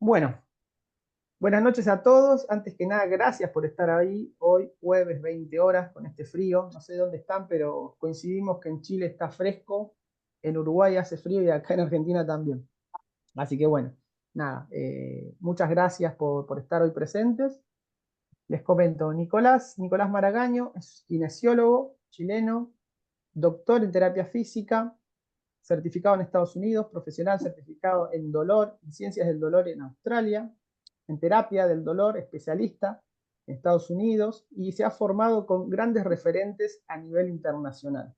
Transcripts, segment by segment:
Bueno, buenas noches a todos. Antes que nada, gracias por estar ahí hoy, jueves 20 horas, con este frío. No sé dónde están, pero coincidimos que en Chile está fresco, en Uruguay hace frío y acá en Argentina también. Así que bueno, nada, muchas gracias por estar hoy presentes. Les comento, Nicolás Maragaño es kinesiólogo chileno, doctor en terapia física, certificado en Estados Unidos, profesional certificado en dolor, en ciencias del dolor en Australia, en terapia del dolor, especialista en Estados Unidos y se ha formado con grandes referentes a nivel internacional.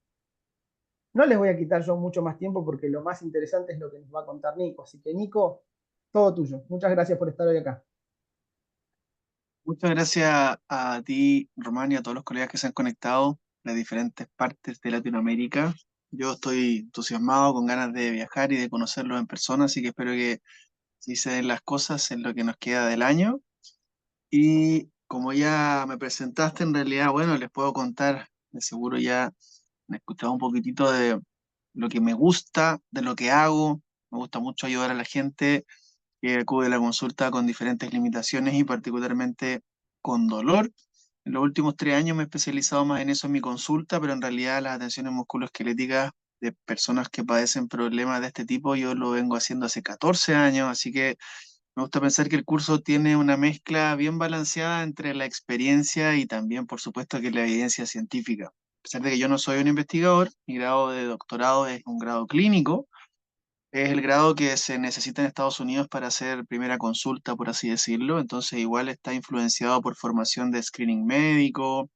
No les voy a quitar yo mucho más tiempo porque lo más interesante es lo que nos va a contar Nico. Así que Nico, todo tuyo. Muchas gracias por estar hoy acá. Muchas gracias a ti, Román, y a todos los colegas que se han conectado de diferentes partes de Latinoamérica. Yo estoy entusiasmado, con ganas de viajar y de conocerlos en persona, así que espero que sí se den las cosas en lo que nos queda del año. Y como ya me presentaste, en realidad, bueno, les puedo contar, de seguro ya han escuchado un poquitito de lo que me gusta, de lo que hago. Me gusta mucho ayudar a la gente que acude a la consulta con diferentes limitaciones y particularmente con dolor. En los últimos 3 años me he especializado más en eso en mi consulta, pero en realidad las atenciones musculoesqueléticas de personas que padecen problemas de este tipo yo lo vengo haciendo hace 14 años, así que me gusta pensar que el curso tiene una mezcla bien balanceada entre la experiencia y también, por supuesto, que la evidencia científica. A pesar de que yo no soy un investigador, mi grado de doctorado es un grado clínico, es el grado que se necesita en Estados Unidos para hacer primera consulta, por así decirlo. Entonces, igual está influenciado por formación de screening médico,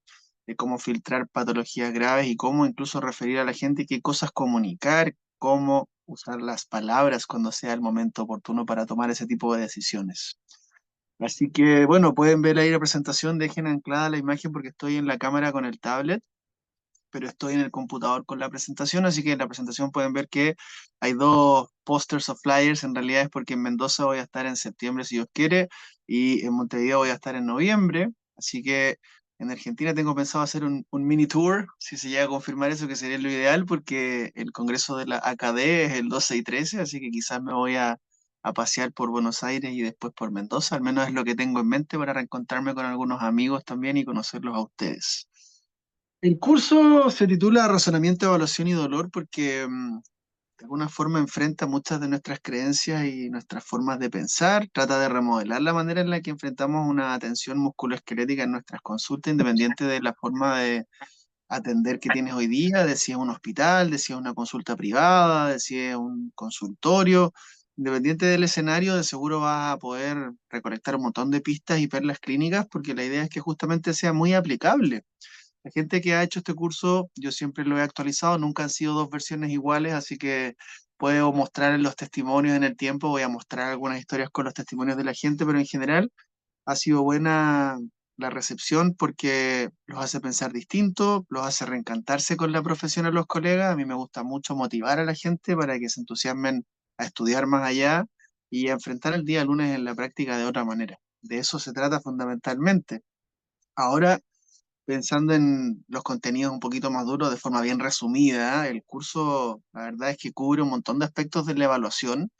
de cómo filtrar patologías graves y cómo incluso referir a la gente qué cosas comunicar, cómo usar las palabras cuando sea el momento oportuno para tomar ese tipo de decisiones. Así que, bueno, pueden ver ahí la presentación, dejen anclada la imagen porque estoy en la cámara con el tablet, pero estoy en el computador con la presentación, así que en la presentación pueden ver que hay dos posters o flyers. En realidad es porque en Mendoza voy a estar en septiembre si Dios quiere y en Montevideo voy a estar en noviembre, así que en Argentina tengo pensado hacer un mini tour, si se llega a confirmar eso, que sería lo ideal, porque el congreso de la AKD es el 12 y 13, así que quizás me voy a pasear por Buenos Aires y después por Mendoza, al menos es lo que tengo en mente para reencontrarme con algunos amigos también y conocerlos a ustedes. El curso se titula Razonamiento, Evaluación y Dolor porque de alguna forma enfrenta muchas de nuestras creencias y nuestras formas de pensar, trata de remodelar la manera en la que enfrentamos una atención musculoesquelética en nuestras consultas, independiente de la forma de atender que tienes hoy día, de si es un hospital, de si es una consulta privada, de si es un consultorio. Independiente del escenario, de seguro vas a poder recolectar un montón de pistas y perlas clínicas porque la idea es que justamente sea muy aplicable. La gente que ha hecho este curso, yo siempre lo he actualizado, nunca han sido dos versiones iguales, así que puedo mostrar en los testimonios en el tiempo, voy a mostrar algunas historias con los testimonios de la gente, pero en general ha sido buena la recepción porque los hace pensar distinto, los hace reencantarse con la profesión a los colegas. A mí me gusta mucho motivar a la gente para que se entusiasmen a estudiar más allá y a enfrentar el día lunes en la práctica de otra manera. De eso se trata fundamentalmente. Ahora, pensando en los contenidos un poquito más duros, de forma bien resumida, el curso, la verdad es que cubre un montón de aspectos de la evaluación,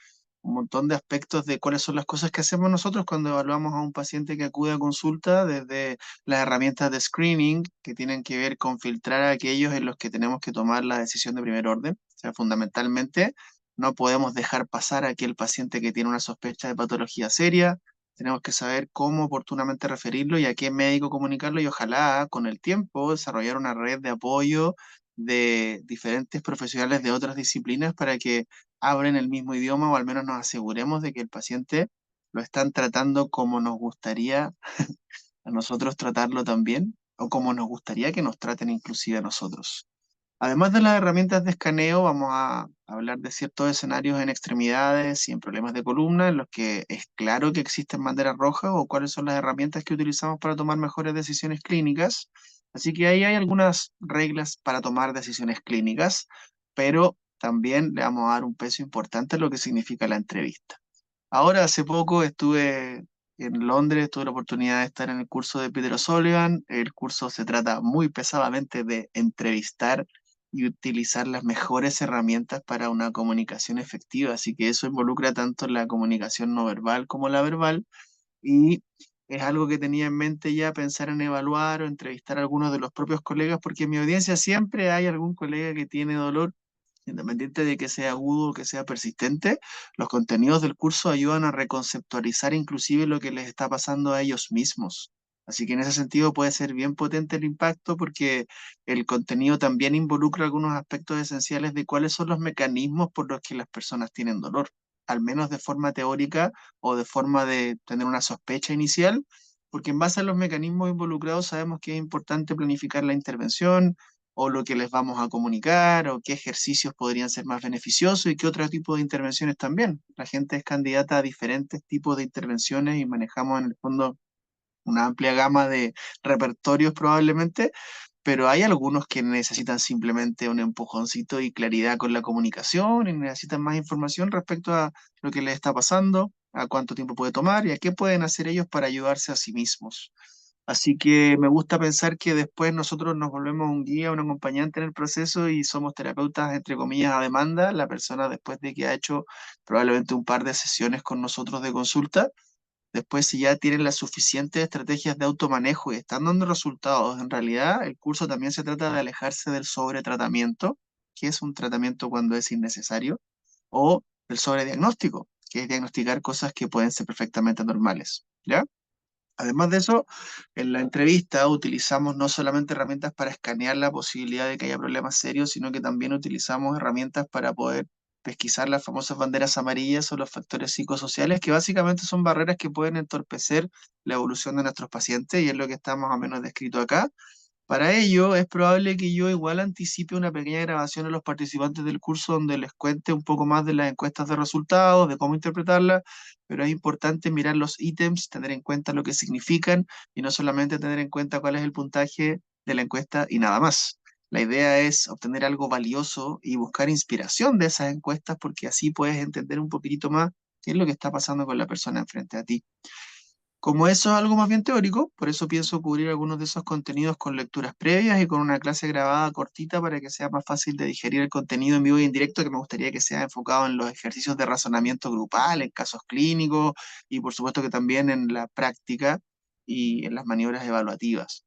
un montón de aspectos de cuáles son las cosas que hacemos nosotros cuando evaluamos a un paciente que acude a consulta, desde las herramientas de screening que tienen que ver con filtrar a aquellos en los que tenemos que tomar la decisión de primer orden. O sea, fundamentalmente, no podemos dejar pasar a aquel paciente que tiene una sospecha de patología seria. Tenemos que saber cómo oportunamente referirlo y a qué médico comunicarlo y ojalá con el tiempo desarrollar una red de apoyo de diferentes profesionales de otras disciplinas para que hablen el mismo idioma o al menos nos aseguremos de que el paciente lo están tratando como nos gustaría a nosotros tratarlo también o como nos gustaría que nos traten inclusive a nosotros. Además de las herramientas de escaneo, vamos a hablar de ciertos escenarios en extremidades y en problemas de columna en los que es claro que existen banderas rojas o cuáles son las herramientas que utilizamos para tomar mejores decisiones clínicas. Así que ahí hay algunas reglas para tomar decisiones clínicas, pero también le vamos a dar un peso importante a lo que significa la entrevista. Ahora, hace poco estuve en Londres, tuve la oportunidad de estar en el curso de Peter O'Sullivan. El curso se trata muy pesadamente de entrevistar y utilizar las mejores herramientas para una comunicación efectiva. Así que eso involucra tanto la comunicación no verbal como la verbal. Y es algo que tenía en mente ya pensar en evaluar o entrevistar a algunos de los propios colegas, porque en mi audiencia siempre hay algún colega que tiene dolor, independiente de que sea agudo o que sea persistente. Los contenidos del curso ayudan a reconceptualizar inclusive lo que les está pasando a ellos mismos. Así que en ese sentido puede ser bien potente el impacto porque el contenido también involucra algunos aspectos esenciales de cuáles son los mecanismos por los que las personas tienen dolor, al menos de forma teórica o de forma de tener una sospecha inicial, porque en base a los mecanismos involucrados sabemos que es importante planificar la intervención o lo que les vamos a comunicar, o qué ejercicios podrían ser más beneficiosos y qué otro tipo de intervenciones también. La gente es candidata a diferentes tipos de intervenciones y manejamos en el fondo una amplia gama de repertorios probablemente, pero hay algunos que necesitan simplemente un empujoncito y claridad con la comunicación y necesitan más información respecto a lo que les está pasando, a cuánto tiempo puede tomar y a qué pueden hacer ellos para ayudarse a sí mismos. Así que me gusta pensar que después nosotros nos volvemos un guía, un acompañante en el proceso y somos terapeutas, entre comillas, a demanda. La persona después de que ha hecho probablemente un par de sesiones con nosotros de consulta, después si ya tienen las suficientes estrategias de automanejo y están dando resultados, en realidad el curso también se trata de alejarse del sobretratamiento, que es un tratamiento cuando es innecesario, o del sobrediagnóstico, que es diagnosticar cosas que pueden ser perfectamente normales. ¿Ya? Además de eso, en la entrevista utilizamos no solamente herramientas para escanear la posibilidad de que haya problemas serios, sino que también utilizamos herramientas para poder pesquisar las famosas banderas amarillas o los factores psicosociales, que básicamente son barreras que pueden entorpecer la evolución de nuestros pacientes, y es lo que está más o menos descrito acá. Para ello, es probable que yo igual anticipe una pequeña grabación a los participantes del curso donde les cuente un poco más de las encuestas de resultados, de cómo interpretarlas, pero es importante mirar los ítems, tener en cuenta lo que significan y no solamente tener en cuenta cuál es el puntaje de la encuesta y nada más. La idea es obtener algo valioso y buscar inspiración de esas encuestas porque así puedes entender un poquitito más qué es lo que está pasando con la persona enfrente a ti. Como eso es algo más bien teórico, por eso pienso cubrir algunos de esos contenidos con lecturas previas y con una clase grabada cortita para que sea más fácil de digerir el contenido en vivo y en directo, que me gustaría que sea enfocado en los ejercicios de razonamiento grupal, en casos clínicos y por supuesto que también en la práctica y en las maniobras evaluativas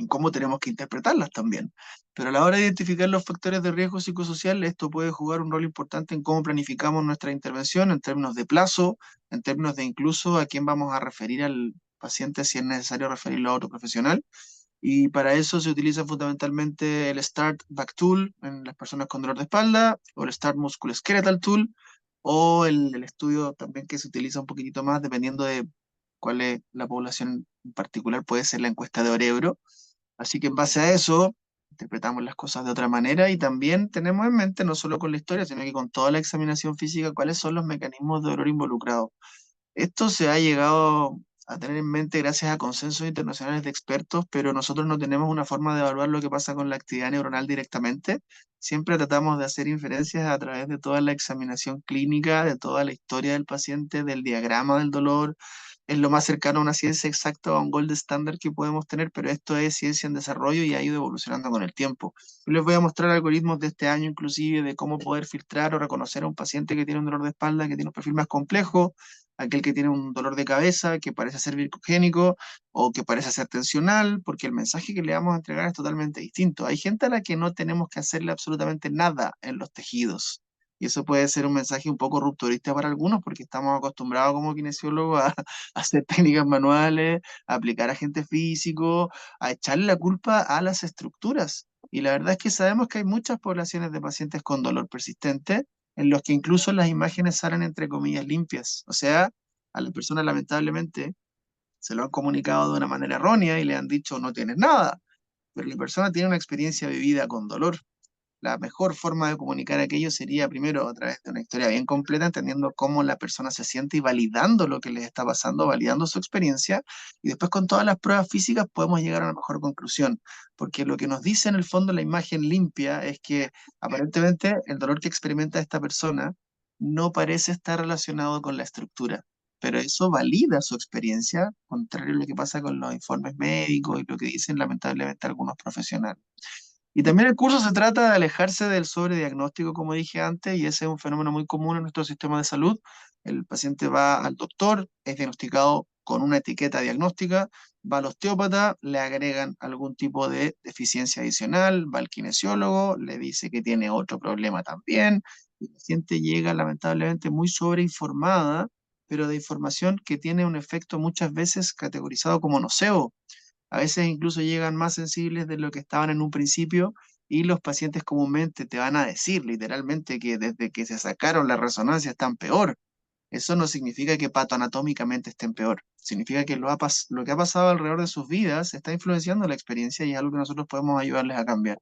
en cómo tenemos que interpretarlas también. Pero a la hora de identificar los factores de riesgo psicosocial, esto puede jugar un rol importante en cómo planificamos nuestra intervención en términos de plazo, en términos de incluso a quién vamos a referir al paciente si es necesario referirlo a otro profesional. Y para eso se utiliza fundamentalmente el START Back Tool en las personas con dolor de espalda, o el START Musculoskeletal Tool, o el estudio también que se utiliza un poquitito más dependiendo de cuál es la población en particular, puede ser la encuesta de Orebro. Así que en base a eso, interpretamos las cosas de otra manera y también tenemos en mente, no solo con la historia, sino que con toda la examinación física, cuáles son los mecanismos de dolor involucrados. Esto se ha llegado a tener en mente gracias a consensos internacionales de expertos, pero nosotros no tenemos una forma de evaluar lo que pasa con la actividad neuronal directamente. Siempre tratamos de hacer inferencias a través de toda la examinación clínica, de toda la historia del paciente, del diagrama del dolor. Es lo más cercano a una ciencia exacta o a un gold standard que podemos tener, pero esto es ciencia en desarrollo y ha ido evolucionando con el tiempo. Yo les voy a mostrar algoritmos de este año, inclusive, de cómo poder filtrar o reconocer a un paciente que tiene un dolor de espalda, que tiene un perfil más complejo, aquel que tiene un dolor de cabeza, que parece ser vircogénico o que parece ser tensional, porque el mensaje que le vamos a entregar es totalmente distinto. Hay gente a la que no tenemos que hacerle absolutamente nada en los tejidos. Y eso puede ser un mensaje un poco rupturista para algunos, porque estamos acostumbrados como kinesiólogos a hacer técnicas manuales, a aplicar agente físico, a echarle la culpa a las estructuras. Y la verdad es que sabemos que hay muchas poblaciones de pacientes con dolor persistente en los que incluso las imágenes salen entre comillas limpias. O sea, a la persona lamentablemente se lo han comunicado de una manera errónea y le han dicho no tienes nada, pero la persona tiene una experiencia vivida con dolor. La mejor forma de comunicar aquello sería primero a través de una historia bien completa, entendiendo cómo la persona se siente y validando lo que les está pasando, validando su experiencia, y después con todas las pruebas físicas podemos llegar a una mejor conclusión, porque lo que nos dice en el fondo la imagen limpia es que aparentemente el dolor que experimenta esta persona no parece estar relacionado con la estructura. pero eso valida su experiencia, contrario a lo que pasa con los informes médicos y lo que dicen lamentablemente algunos profesionales. Y también el curso se trata de alejarse del sobrediagnóstico, como dije antes, y ese es un fenómeno muy común en nuestro sistema de salud. El paciente va al doctor, es diagnosticado con una etiqueta diagnóstica, va al osteópata, le agregan algún tipo de deficiencia adicional, va al kinesiólogo, le dice que tiene otro problema también, y la paciente llega lamentablemente muy sobreinformada, pero de información que tiene un efecto muchas veces categorizado como nocebo. A veces incluso llegan más sensibles de lo que estaban en un principio y los pacientes comúnmente te van a decir literalmente que desde que se sacaron la resonancia están peor. Eso no significa que patoanatómicamente estén peor. Significa que lo que ha pasado alrededor de sus vidas está influenciando la experiencia y es algo que nosotros podemos ayudarles a cambiar.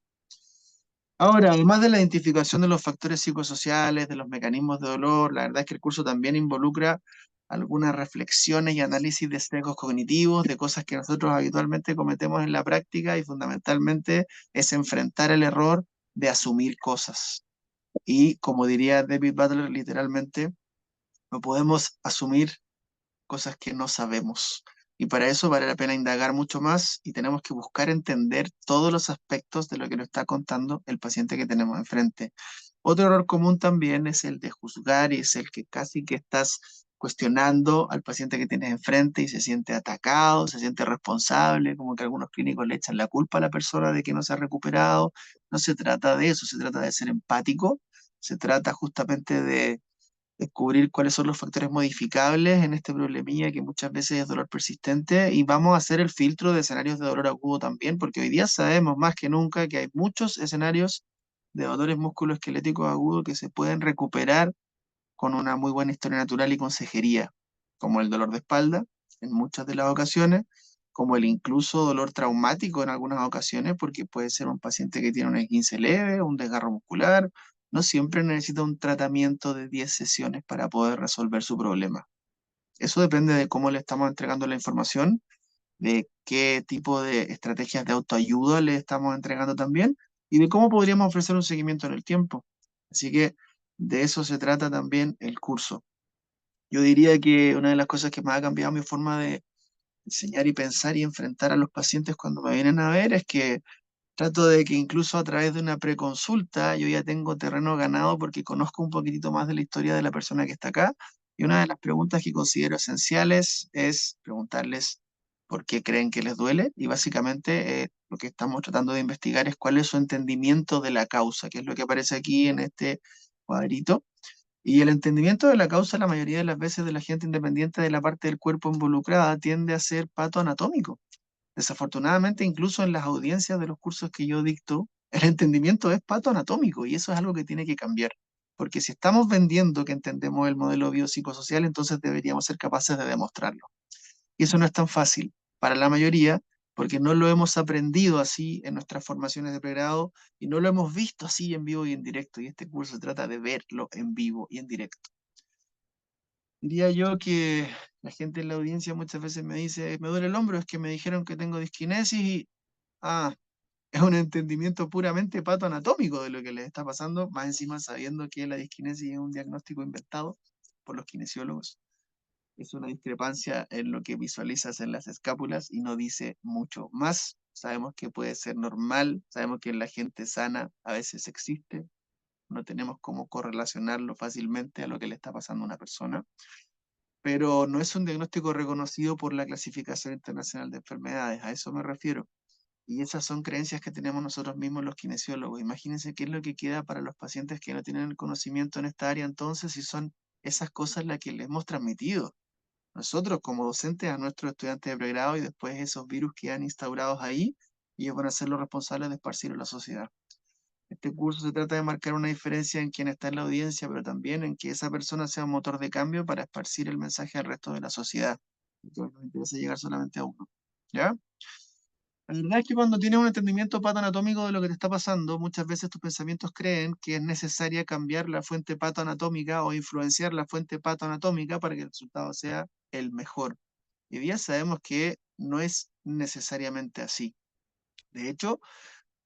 Ahora, además de la identificación de los factores psicosociales, de los mecanismos de dolor, la verdad es que el curso también involucra algunas reflexiones y análisis de sesgos cognitivos, de cosas que nosotros habitualmente cometemos en la práctica y fundamentalmente es enfrentar el error de asumir cosas. Y como diría David Butler, literalmente, no podemos asumir cosas que no sabemos. Y para eso vale la pena indagar mucho más y tenemos que buscar entender todos los aspectos de lo que nos está contando el paciente que tenemos enfrente. Otro error común también es el de juzgar y es el que casi que estás cuestionando al paciente que tienes enfrente y se siente atacado, se siente responsable, como que algunos clínicos le echan la culpa a la persona de que no se ha recuperado. No se trata de eso, se trata de ser empático, se trata justamente de descubrir cuáles son los factores modificables en este problemilla que muchas veces es dolor persistente y vamos a hacer el filtro de escenarios de dolor agudo también, porque hoy día sabemos más que nunca que hay muchos escenarios de dolores musculoesqueléticos agudos que se pueden recuperar con una muy buena historia natural y consejería, como el dolor de espalda en muchas de las ocasiones, como el incluso dolor traumático en algunas ocasiones, porque puede ser un paciente que tiene un esguince leve, un desgarro muscular, no siempre necesita un tratamiento de 10 sesiones para poder resolver su problema. Eso depende de cómo le estamos entregando la información, de qué tipo de estrategias de autoayuda le estamos entregando también y de cómo podríamos ofrecer un seguimiento en el tiempo. Así que de eso se trata también el curso. Yo diría que una de las cosas que más ha cambiado mi forma de enseñar y pensar y enfrentar a los pacientes cuando me vienen a ver es que trato de que incluso a través de una preconsulta yo ya tengo terreno ganado porque conozco un poquitito más de la historia de la persona que está acá. Y una de las preguntas que considero esenciales es preguntarles por qué creen que les duele. Y básicamente lo que estamos tratando de investigar es cuál es su entendimiento de la causa, que es lo que aparece aquí en este cuadrito. Y el entendimiento de la causa, la mayoría de las veces de la gente independiente de la parte del cuerpo involucrada, tiende a ser patoanatómico. Desafortunadamente, incluso en las audiencias de los cursos que yo dicto, el entendimiento es patoanatómico y eso es algo que tiene que cambiar. Porque si estamos vendiendo que entendemos el modelo biopsicosocial, entonces deberíamos ser capaces de demostrarlo. Y eso no es tan fácil para la mayoría, porque no lo hemos aprendido así en nuestras formaciones de pregrado y no lo hemos visto así en vivo y en directo. Y este curso se trata de verlo en vivo y en directo. Diría yo que la gente en la audiencia muchas veces me dice, me duele el hombro, es que me dijeron que tengo disquinesis y, ah, es un entendimiento puramente patoanatómico de lo que les está pasando, más encima sabiendo que la disquinesis es un diagnóstico inventado por los kinesiólogos. Es una discrepancia en lo que visualizas en las escápulas y no dice mucho más. Sabemos que puede ser normal, sabemos que en la gente sana a veces existe, no tenemos cómo correlacionarlo fácilmente a lo que le está pasando a una persona, pero no es un diagnóstico reconocido por la Clasificación Internacional de Enfermedades, a eso me refiero. Y esas son creencias que tenemos nosotros mismos los kinesiólogos. Imagínense qué es lo que queda para los pacientes que no tienen el conocimiento en esta área entonces, si son esas cosas las que les hemos transmitido nosotros como docentes a nuestros estudiantes de pregrado y después esos virus que han instaurados ahí, ellos van a ser los responsables de esparcirlo en la sociedad. Este curso se trata de marcar una diferencia en quien está en la audiencia, pero también en que esa persona sea un motor de cambio para esparcir el mensaje al resto de la sociedad. Entonces no nos interesa llegar solamente a uno. ¿Ya? La verdad es que cuando tienes un entendimiento patoanatómico de lo que te está pasando, muchas veces tus pensamientos creen que es necesaria cambiar la fuente patoanatómica o influenciar la fuente patoanatómica para que el resultado sea el mejor. Y hoy día sabemos que no es necesariamente así. De hecho,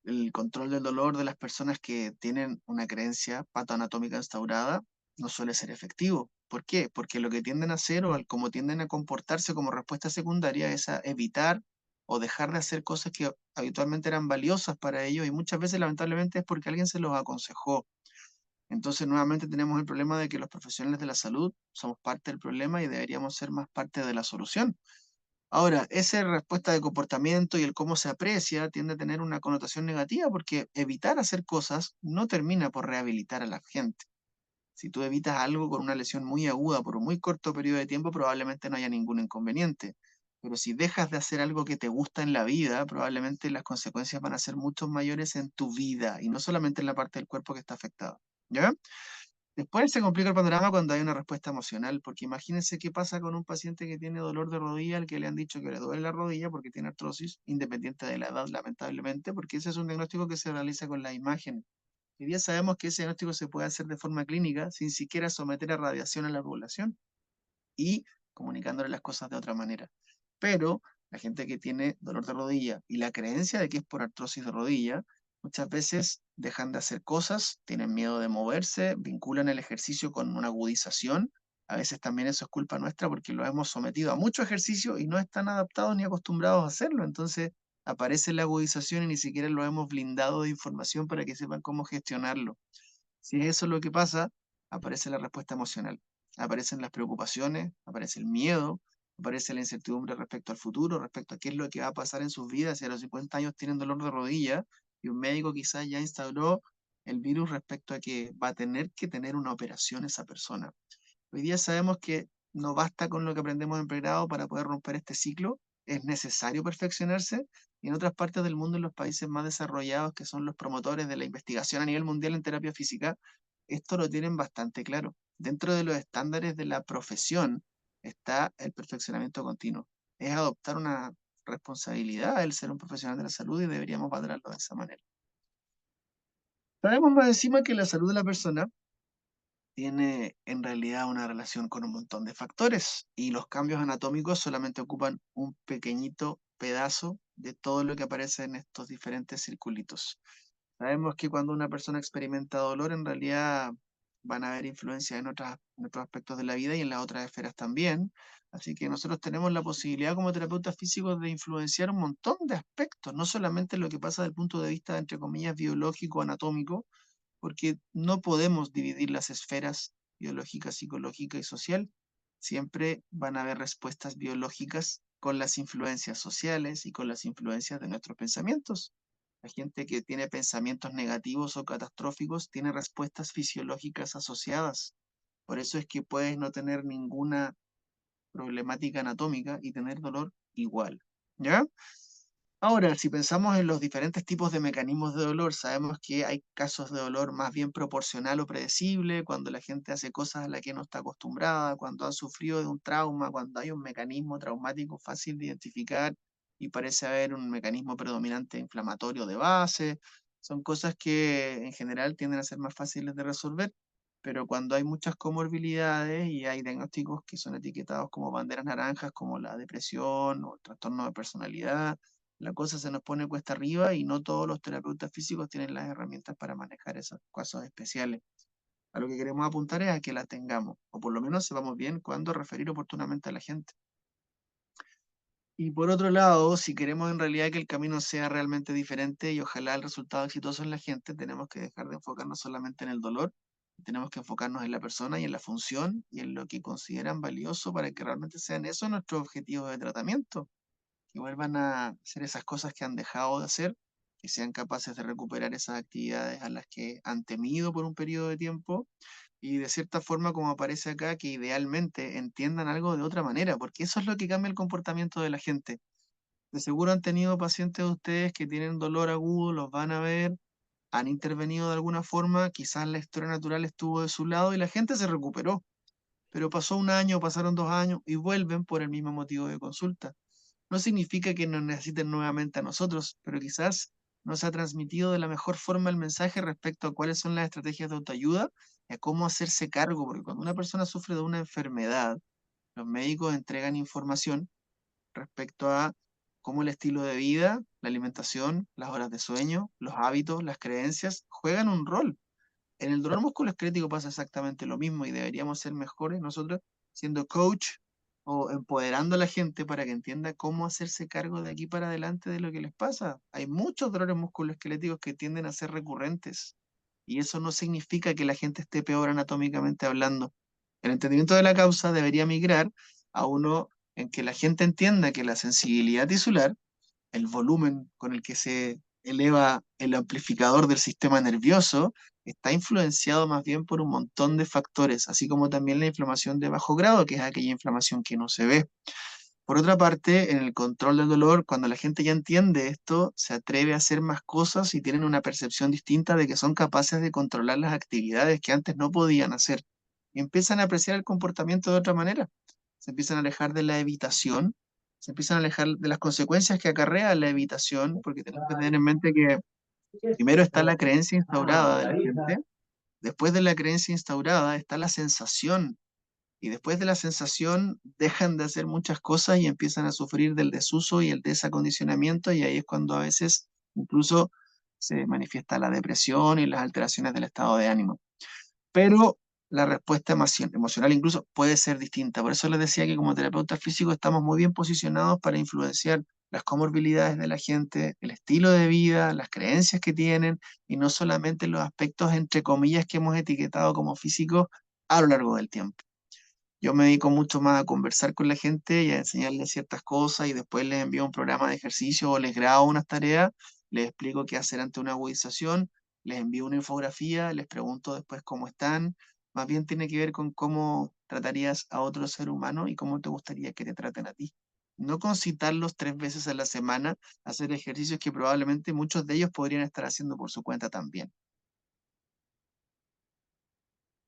el control del dolor de las personas que tienen una creencia patoanatómica instaurada no suele ser efectivo, ¿Por qué? Porque lo que tienden a hacer como tienden a comportarse como respuesta secundaria es a evitar o dejar de hacer cosas que habitualmente eran valiosas para ellos y muchas veces lamentablemente es porque alguien se los aconsejó. Entonces nuevamente tenemos el problema de que los profesionales de la salud somos parte del problema y deberíamos ser más parte de la solución. Ahora, esa respuesta de comportamiento y el cómo se aprecia tiende a tener una connotación negativa porque evitar hacer cosas no termina por rehabilitar a la gente. Si tú evitas algo con una lesión muy aguda por un muy corto periodo de tiempo, probablemente no haya ningún inconveniente. Pero si dejas de hacer algo que te gusta en la vida, probablemente las consecuencias van a ser mucho mayores en tu vida y no solamente en la parte del cuerpo que está afectada. ¿Ya? Después se complica el panorama cuando hay una respuesta emocional, porque imagínense qué pasa con un paciente que tiene dolor de rodilla, al que le han dicho que le duele la rodilla porque tiene artrosis, independiente de la edad, lamentablemente, porque ese es un diagnóstico que se realiza con la imagen. Hoy día sabemos que ese diagnóstico se puede hacer de forma clínica sin siquiera someter a radiación a la población y comunicándole las cosas de otra manera. Pero la gente que tiene dolor de rodilla y la creencia de que es por artrosis de rodilla, muchas veces dejan de hacer cosas, tienen miedo de moverse, vinculan el ejercicio con una agudización. A veces también eso es culpa nuestra porque lo hemos sometido a mucho ejercicio y no están adaptados ni acostumbrados a hacerlo. Entonces aparece la agudización y ni siquiera lo hemos blindado de información para que sepan cómo gestionarlo. Si eso es lo que pasa, aparece la respuesta emocional. Aparecen las preocupaciones, aparece el miedo, aparece la incertidumbre respecto al futuro, respecto a qué es lo que va a pasar en sus vidas si a los 50 años tienen dolor de rodilla y un médico quizás ya instauró el virus respecto a que va a tener que tener una operación esa persona. Hoy día sabemos que no basta con lo que aprendemos en pregrado para poder romper este ciclo, es necesario perfeccionarse y en otras partes del mundo, en los países más desarrollados, que son los promotores de la investigación a nivel mundial en terapia física, esto lo tienen bastante claro. Dentro de los estándares de la profesión está el perfeccionamiento continuo. Es adoptar una responsabilidad el ser un profesional de la salud y deberíamos valorarlo de esa manera. Sabemos más encima que la salud de la persona tiene en realidad una relación con un montón de factores y los cambios anatómicos solamente ocupan un pequeñito pedazo de todo lo que aparece en estos diferentes circulitos. Sabemos que cuando una persona experimenta dolor, en realidad van a haber influencias en otros aspectos de la vida y en las otras esferas también. Así que nosotros tenemos la posibilidad como terapeutas físicos de influenciar un montón de aspectos, no solamente lo que pasa desde el punto de vista, entre comillas, biológico, anatómico, porque no podemos dividir las esferas biológica, psicológica y social. Siempre van a haber respuestas biológicas con las influencias sociales y con las influencias de nuestros pensamientos. La gente que tiene pensamientos negativos o catastróficos tiene respuestas fisiológicas asociadas. Por eso es que puedes no tener ninguna problemática anatómica y tener dolor igual. ¿Ya? Ahora, si pensamos en los diferentes tipos de mecanismos de dolor, sabemos que hay casos de dolor más bien proporcional o predecible, cuando la gente hace cosas a las que no está acostumbrada, cuando han sufrido de un trauma, cuando hay un mecanismo traumático fácil de identificar y parece haber un mecanismo predominante inflamatorio de base. Son cosas que en general tienden a ser más fáciles de resolver, pero cuando hay muchas comorbilidades y hay diagnósticos que son etiquetados como banderas naranjas, como la depresión o el trastorno de personalidad, la cosa se nos pone cuesta arriba y no todos los terapeutas físicos tienen las herramientas para manejar esos casos especiales. A lo que queremos apuntar es a que la tengamos, o por lo menos sepamos bien cuándo referir oportunamente a la gente. Y por otro lado, si queremos en realidad que el camino sea realmente diferente y ojalá el resultado exitoso en la gente, tenemos que dejar de enfocarnos solamente en el dolor, tenemos que enfocarnos en la persona y en la función y en lo que consideran valioso para que realmente sean esos nuestros objetivos de tratamiento, que vuelvan a hacer esas cosas que han dejado de hacer, que sean capaces de recuperar esas actividades a las que han temido por un periodo de tiempo y de cierta forma, como aparece acá, que idealmente entiendan algo de otra manera, porque eso es lo que cambia el comportamiento de la gente. De seguro han tenido pacientes de ustedes que tienen dolor agudo, los van a ver, han intervenido de alguna forma, quizás la historia natural estuvo de su lado y la gente se recuperó, pero pasó un año, pasaron 2 años y vuelven por el mismo motivo de consulta. No significa que nos necesiten nuevamente a nosotros, pero quizás no se ha transmitido de la mejor forma el mensaje respecto a cuáles son las estrategias de autoayuda y a cómo hacerse cargo, porque cuando una persona sufre de una enfermedad, los médicos entregan información respecto a cómo el estilo de vida, la alimentación, las horas de sueño, los hábitos, las creencias juegan un rol. En el dolor musculoesquelético pasa exactamente lo mismo y deberíamos ser mejores nosotros siendo coach o empoderando a la gente para que entienda cómo hacerse cargo de aquí para adelante de lo que les pasa. Hay muchos dolores musculoesqueléticos que tienden a ser recurrentes y eso no significa que la gente esté peor anatómicamente hablando. El entendimiento de la causa debería migrar a uno en que la gente entienda que la sensibilidad tisular, el volumen con el que se eleva el amplificador del sistema nervioso, está influenciado más bien por un montón de factores, así como también la inflamación de bajo grado, que es aquella inflamación que no se ve. Por otra parte, en el control del dolor, cuando la gente ya entiende esto, se atreve a hacer más cosas y tienen una percepción distinta de que son capaces de controlar las actividades que antes no podían hacer. Y empiezan a apreciar el comportamiento de otra manera. Se empiezan a alejar de la evitación, se empiezan a alejar de las consecuencias que acarrea la evitación, porque tenemos que tener en mente que primero está la creencia instaurada de la gente, después de la creencia instaurada está la sensación y después de la sensación dejan de hacer muchas cosas y empiezan a sufrir del desuso y el desacondicionamiento y ahí es cuando a veces incluso se manifiesta la depresión y las alteraciones del estado de ánimo. Pero la respuesta emocional incluso puede ser distinta. Por eso les decía que como terapeutas físicos estamos muy bien posicionados para influenciar las comorbilidades de la gente, el estilo de vida, las creencias que tienen y no solamente los aspectos entre comillas que hemos etiquetado como físicos a lo largo del tiempo. Yo me dedico mucho más a conversar con la gente y a enseñarles ciertas cosas y después les envío un programa de ejercicio o les grabo unas tareas, les explico qué hacer ante una agudización, les envío una infografía, les pregunto después cómo están. Más bien tiene que ver con cómo tratarías a otro ser humano y cómo te gustaría que te traten a ti. No con citarlos 3 veces a la semana, hacer ejercicios que probablemente muchos de ellos podrían estar haciendo por su cuenta también.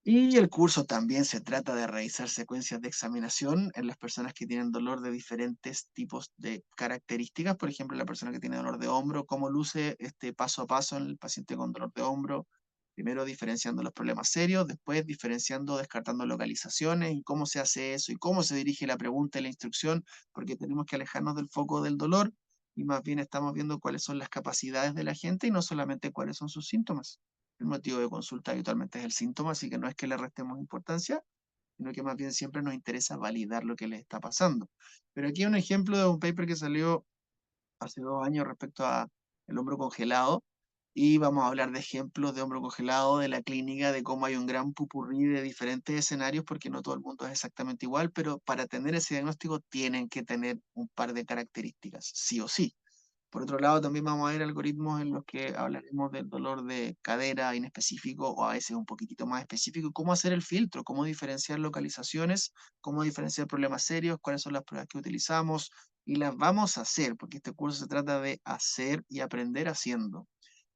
Y el curso también se trata de realizar secuencias de examinación en las personas que tienen dolor de diferentes tipos de características. Por ejemplo, la persona que tiene dolor de hombro, cómo luce este paso a paso en el paciente con dolor de hombro. Primero diferenciando los problemas serios, después diferenciando, descartando localizaciones y cómo se hace eso y cómo se dirige la pregunta y la instrucción, porque tenemos que alejarnos del foco del dolor y más bien estamos viendo cuáles son las capacidades de la gente y no solamente cuáles son sus síntomas. El motivo de consulta habitualmente es el síntoma, así que no es que le restemos importancia, sino que más bien siempre nos interesa validar lo que les está pasando. Pero aquí hay un ejemplo de un paper que salió hace 2 años respecto a el hombro congelado, y vamos a hablar de ejemplos de hombro congelado de la clínica, de cómo hay un gran pupurrí de diferentes escenarios, porque no todo el mundo es exactamente igual, pero para tener ese diagnóstico tienen que tener un par de características, sí o sí. Por otro lado, también vamos a ver algoritmos en los que hablaremos del dolor de cadera inespecífico o a veces un poquitito más específico, cómo hacer el filtro, cómo diferenciar localizaciones, cómo diferenciar problemas serios, cuáles son las pruebas que utilizamos y las vamos a hacer, porque este curso se trata de hacer y aprender haciendo.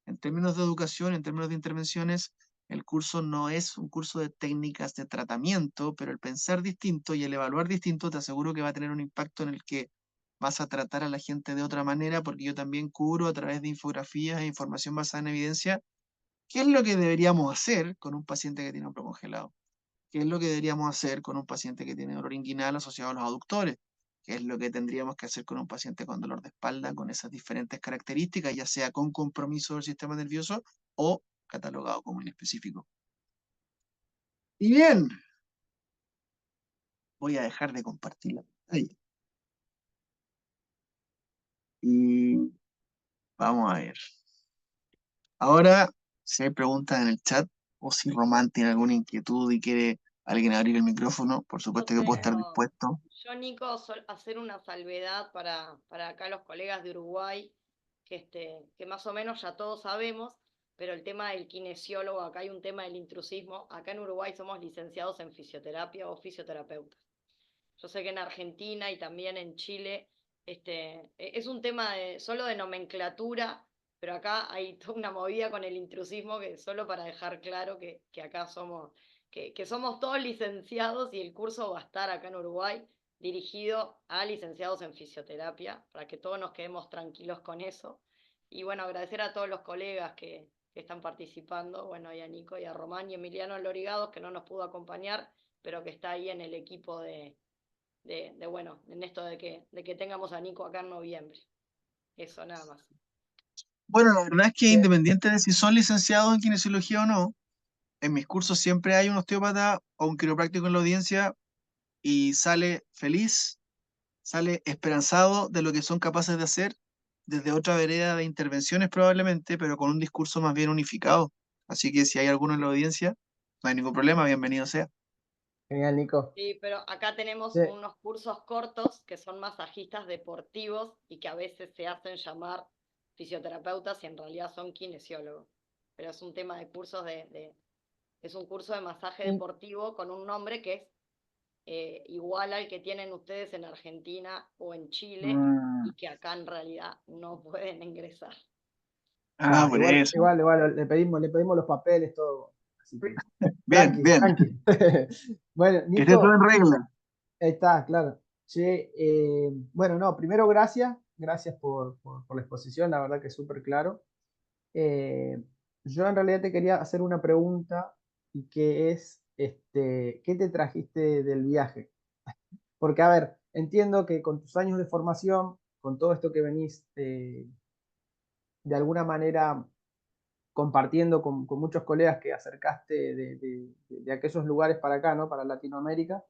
En términos de educación, en términos de intervenciones, el curso no es un curso de técnicas de tratamiento, pero el pensar distinto y el evaluar distinto te aseguro que va a tener un impacto en el que vas a tratar a la gente de otra manera, porque yo también cubro a través de infografías e información basada en evidencia qué es lo que deberíamos hacer con un paciente que tiene hombro congelado, qué es lo que deberíamos hacer con un paciente que tiene dolor inguinal asociado a los aductores, qué es lo que tendríamos que hacer con un paciente con dolor de espalda, con esas diferentes características, ya sea con compromiso del sistema nervioso o catalogado como inespecífico. Y bien, voy a dejar de compartir la pantalla. Y vamos a ver. Ahora, si hay preguntas en el chat o si Román tiene alguna inquietud y quiere alguien abrir el micrófono, por supuesto que puedo estar dispuesto. Yo, Nico, hacer una salvedad para acá los colegas de Uruguay, que más o menos ya todos sabemos, pero el tema del kinesiólogo, acá hay un tema del intrusismo. Acá en Uruguay somos licenciados en fisioterapia o fisioterapeutas. Yo sé que en Argentina y también en Chile es un tema solo de nomenclatura, pero acá hay toda una movida con el intrusismo que solo para dejar claro que acá que somos todos licenciados y el curso va a estar acá en Uruguay dirigido a licenciados en fisioterapia, para que todos nos quedemos tranquilos con eso. Y bueno, agradecer a todos los colegas que están participando, bueno, y a Nico y a Román y Emiliano Lorigados, que no nos pudo acompañar, pero que está ahí en el equipo bueno, en esto de que tengamos a Nico acá en noviembre. Eso nada más. Bueno, la verdad es que independiente de si son licenciados en kinesiología o no, en mis cursos siempre hay un osteópata o un quiropráctico en la audiencia y sale feliz, sale esperanzado de lo que son capaces de hacer desde otra vereda de intervenciones probablemente, pero con un discurso más bien unificado. Así que si hay alguno en la audiencia, no hay ningún problema, bienvenido sea. Genial, Nico. Sí, pero acá tenemos Sí. unos cursos cortos que son masajistas deportivos y que a veces se hacen llamar fisioterapeutas y en realidad son kinesiólogos. Pero es un tema de cursos es un curso de masaje Y- deportivo con un nombre que es igual al que tienen ustedes en Argentina o en Chile Mm. y que acá en realidad no pueden ingresar. Ah, por igual, eso. igual, igual, le pedimos los papeles, todo. Así que, Bien, tranqui, bien. tranqui. Bueno, Que esté todo Nico, en regla. ahí está, claro. Che, bueno, no, primero gracias por la exposición, la verdad que es súper claro. Eh, yo en realidad te quería hacer una pregunta y que es, ¿qué te trajiste del viaje? Porque, a ver, entiendo que con tus años de formación, con todo esto que venís de alguna manera compartiendo con muchos colegas que acercaste de aquellos lugares para acá, ¿no? Para Latinoamérica,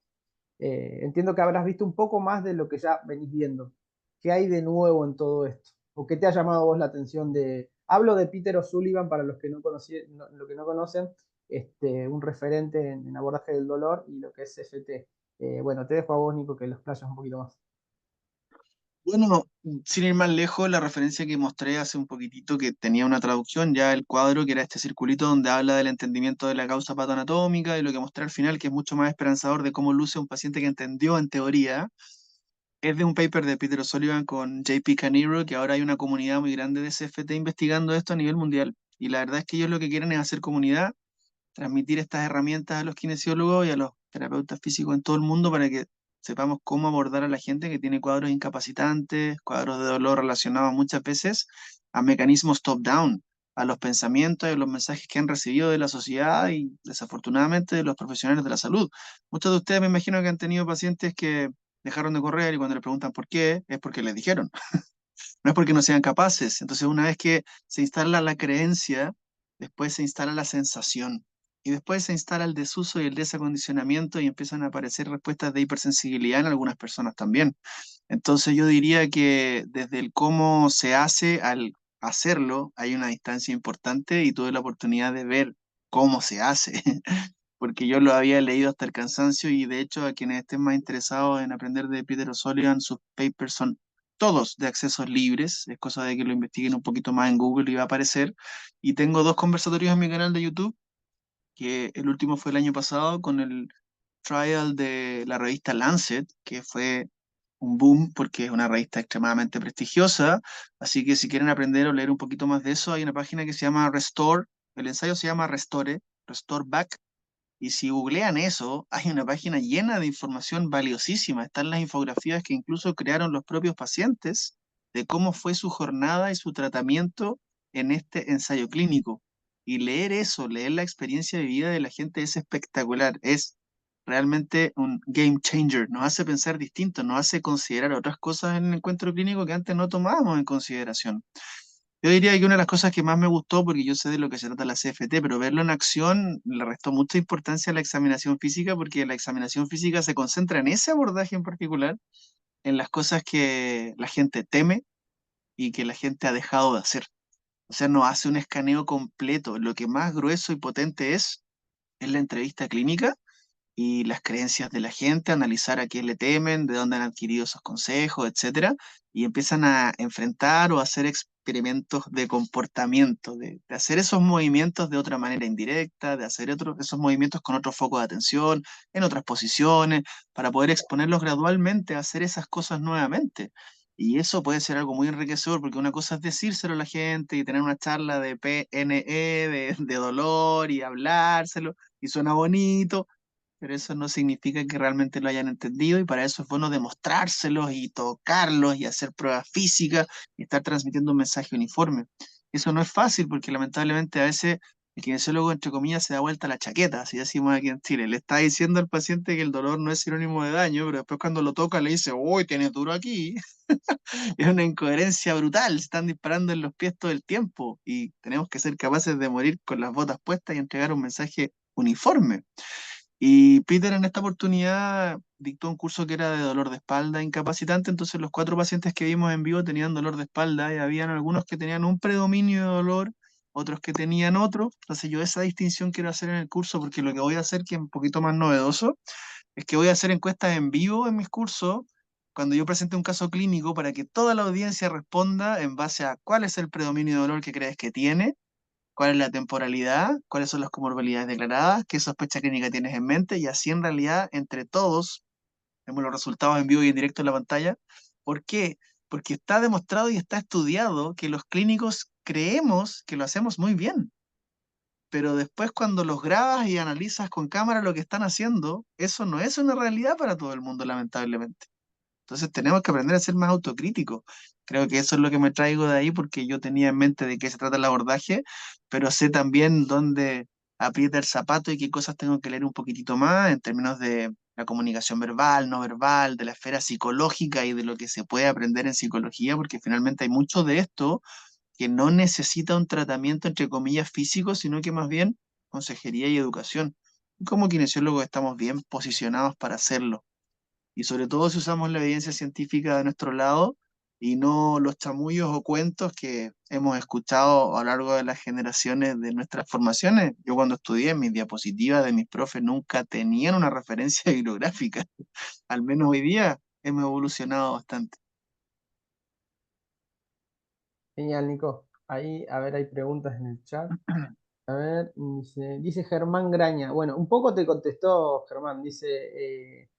entiendo que habrás visto un poco más de lo que ya venís viendo. ¿Qué hay de nuevo en todo esto? ¿O qué te ha llamado a vos la atención de... Hablo de Peter O'Sullivan para los que lo que no conocen, un referente en abordaje del dolor y lo que es CFT. Bueno, te dejo a vos, Nico, que los playas un poquito más. Bueno, sin ir más lejos, la referencia que mostré hace un poquitito que tenía una traducción, ya el cuadro que era este circulito donde habla del entendimiento de la causa patoanatómica y lo que mostré al final, que es mucho más esperanzador de cómo luce un paciente que entendió en teoría, es de un paper de Peter O'Sullivan con JP Caniro, que ahora hay una comunidad muy grande de CFT investigando esto a nivel mundial. Y la verdad es que ellos lo que quieren es hacer comunidad, transmitir estas herramientas a los kinesiólogos y a los terapeutas físicos en todo el mundo para que sepamos cómo abordar a la gente que tiene cuadros incapacitantes, cuadros de dolor relacionados muchas veces a mecanismos top-down, a los pensamientos y a los mensajes que han recibido de la sociedad y desafortunadamente de los profesionales de la salud. Muchos de ustedes me imagino que han tenido pacientes que dejaron de correr y cuando le preguntan por qué, es porque les dijeron, no es porque no sean capaces. Entonces, una vez que se instala la creencia, después se instala la sensación. Y después se instala el desuso y el desacondicionamiento y empiezan a aparecer respuestas de hipersensibilidad en algunas personas también. Entonces yo diría que desde el cómo se hace al hacerlo hay una distancia importante y tuve la oportunidad de ver cómo se hace, porque yo lo había leído hasta el cansancio y de hecho a quienes estén más interesados en aprender de Peter O'Sullivan, sus papers son todos de accesos libres, es cosa de que lo investiguen un poquito más en Google y va a aparecer. Y tengo dos conversatorios en mi canal de YouTube, que el último fue el año pasado con el trial de la revista Lancet, que fue un boom porque es una revista extremadamente prestigiosa. Así que si quieren aprender o leer un poquito más de eso, hay una página que se llama Restore. El ensayo se llama Restore Back. Y si googlean eso, hay una página llena de información valiosísima. Están las infografías que incluso crearon los propios pacientes de cómo fue su jornada y su tratamiento en este ensayo clínico. Y leer eso, leer la experiencia vivida de la gente es espectacular. Es realmente un game changer. Nos hace pensar distinto, nos hace considerar otras cosas en el encuentro clínico que antes no tomábamos en consideración. Yo diría que una de las cosas que más me gustó, porque yo sé de lo que se trata la CFT, pero verlo en acción le restó mucha importancia a la examinación física, porque la examinación física se concentra en ese abordaje en particular, en las cosas que la gente teme y que la gente ha dejado de hacer. O sea, no hace un escaneo completo. Lo que más grueso y potente es la entrevista clínica y las creencias de la gente, analizar a qué le temen, de dónde han adquirido esos consejos, etcétera, y empiezan a enfrentar o a hacer experimentos de comportamiento, de hacer esos movimientos de otra manera indirecta, de hacer esos movimientos con otro foco de atención, en otras posiciones, para poder exponerlos gradualmente a hacer esas cosas nuevamente. Y eso puede ser algo muy enriquecedor, porque una cosa es decírselo a la gente y tener una charla de PNE, de dolor y hablárselo, y suena bonito, pero eso no significa que realmente lo hayan entendido y para eso es bueno demostrárselos y tocarlos y hacer pruebas físicas y estar transmitiendo un mensaje uniforme. Eso no es fácil porque lamentablemente a veces el kinesiólogo, entre comillas, se da vuelta la chaqueta, así decimos aquí en Chile. Le está diciendo al paciente que el dolor no es sinónimo de daño, pero después cuando lo toca le dice, uy, tienes duro aquí. Es una incoherencia brutal, se están disparando en los pies todo el tiempo y tenemos que ser capaces de morir con las botas puestas y entregar un mensaje uniforme. Y Peter en esta oportunidad dictó un curso que era de dolor de espalda incapacitante, entonces los 4 pacientes que vimos en vivo tenían dolor de espalda y habían algunos que tenían un predominio de dolor, otros que tenían otro. Entonces yo esa distinción quiero hacer en el curso porque lo que voy a hacer, que es un poquito más novedoso, es que voy a hacer encuestas en vivo en mis cursos cuando yo presente un caso clínico para que toda la audiencia responda en base a cuál es el predominio de dolor que crees que tiene, cuál es la temporalidad, cuáles son las comorbilidades declaradas, qué sospecha clínica tienes en mente, y así en realidad entre todos vemos los resultados en vivo y en directo en la pantalla. ¿Por qué? Porque está demostrado y está estudiado que los clínicos creemos que lo hacemos muy bien, pero después cuando los grabas y analizas con cámara lo que están haciendo, eso no es una realidad para todo el mundo, lamentablemente. Entonces tenemos que aprender a ser más autocríticos. Creo que eso es lo que me traigo de ahí porque yo tenía en mente de qué se trata el abordaje, pero sé también dónde aprieta el zapato y qué cosas tengo que leer un poquitito más en términos de la comunicación verbal, no verbal, de la esfera psicológica y de lo que se puede aprender en psicología, porque finalmente hay mucho de esto que no necesita un tratamiento entre comillas físico, sino que más bien consejería y educación. Y como kinesiólogos estamos bien posicionados para hacerlo. Y sobre todo si usamos la evidencia científica de nuestro lado y no los chamullos o cuentos que hemos escuchado a lo largo de las generaciones de nuestras formaciones. Yo cuando estudié, mis diapositivas de mis profes nunca tenían una referencia bibliográfica. Al menos hoy día hemos evolucionado bastante. Genial, Nico. Ahí, a ver, hay preguntas en el chat. A ver, dice Germán Graña. Bueno, un poco te contestó Germán. Dice,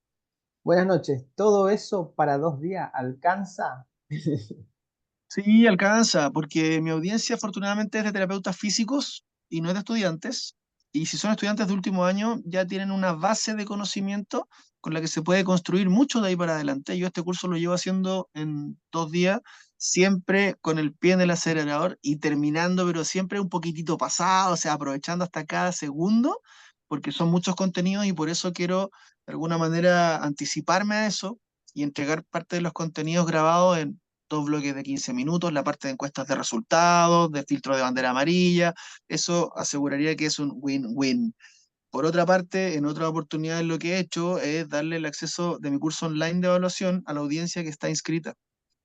buenas noches. ¿Todo eso para 2 días alcanza? Sí, alcanza, porque mi audiencia afortunadamente es de terapeutas físicos y no es de estudiantes. Y si son estudiantes de último año, ya tienen una base de conocimiento con la que se puede construir mucho de ahí para adelante. Yo este curso lo llevo haciendo en 2 días, siempre con el pie en el acelerador y terminando, pero siempre un poquitito pasado, o sea, aprovechando hasta cada segundo, porque son muchos contenidos y por eso quiero de alguna manera anticiparme a eso y entregar parte de los contenidos grabados en 2 bloques de 15 minutos, la parte de encuestas de resultados, de filtro de bandera amarilla, eso aseguraría que es un win-win. Por otra parte, en otra oportunidad lo que he hecho es darle el acceso de mi curso online de evaluación a la audiencia que está inscrita.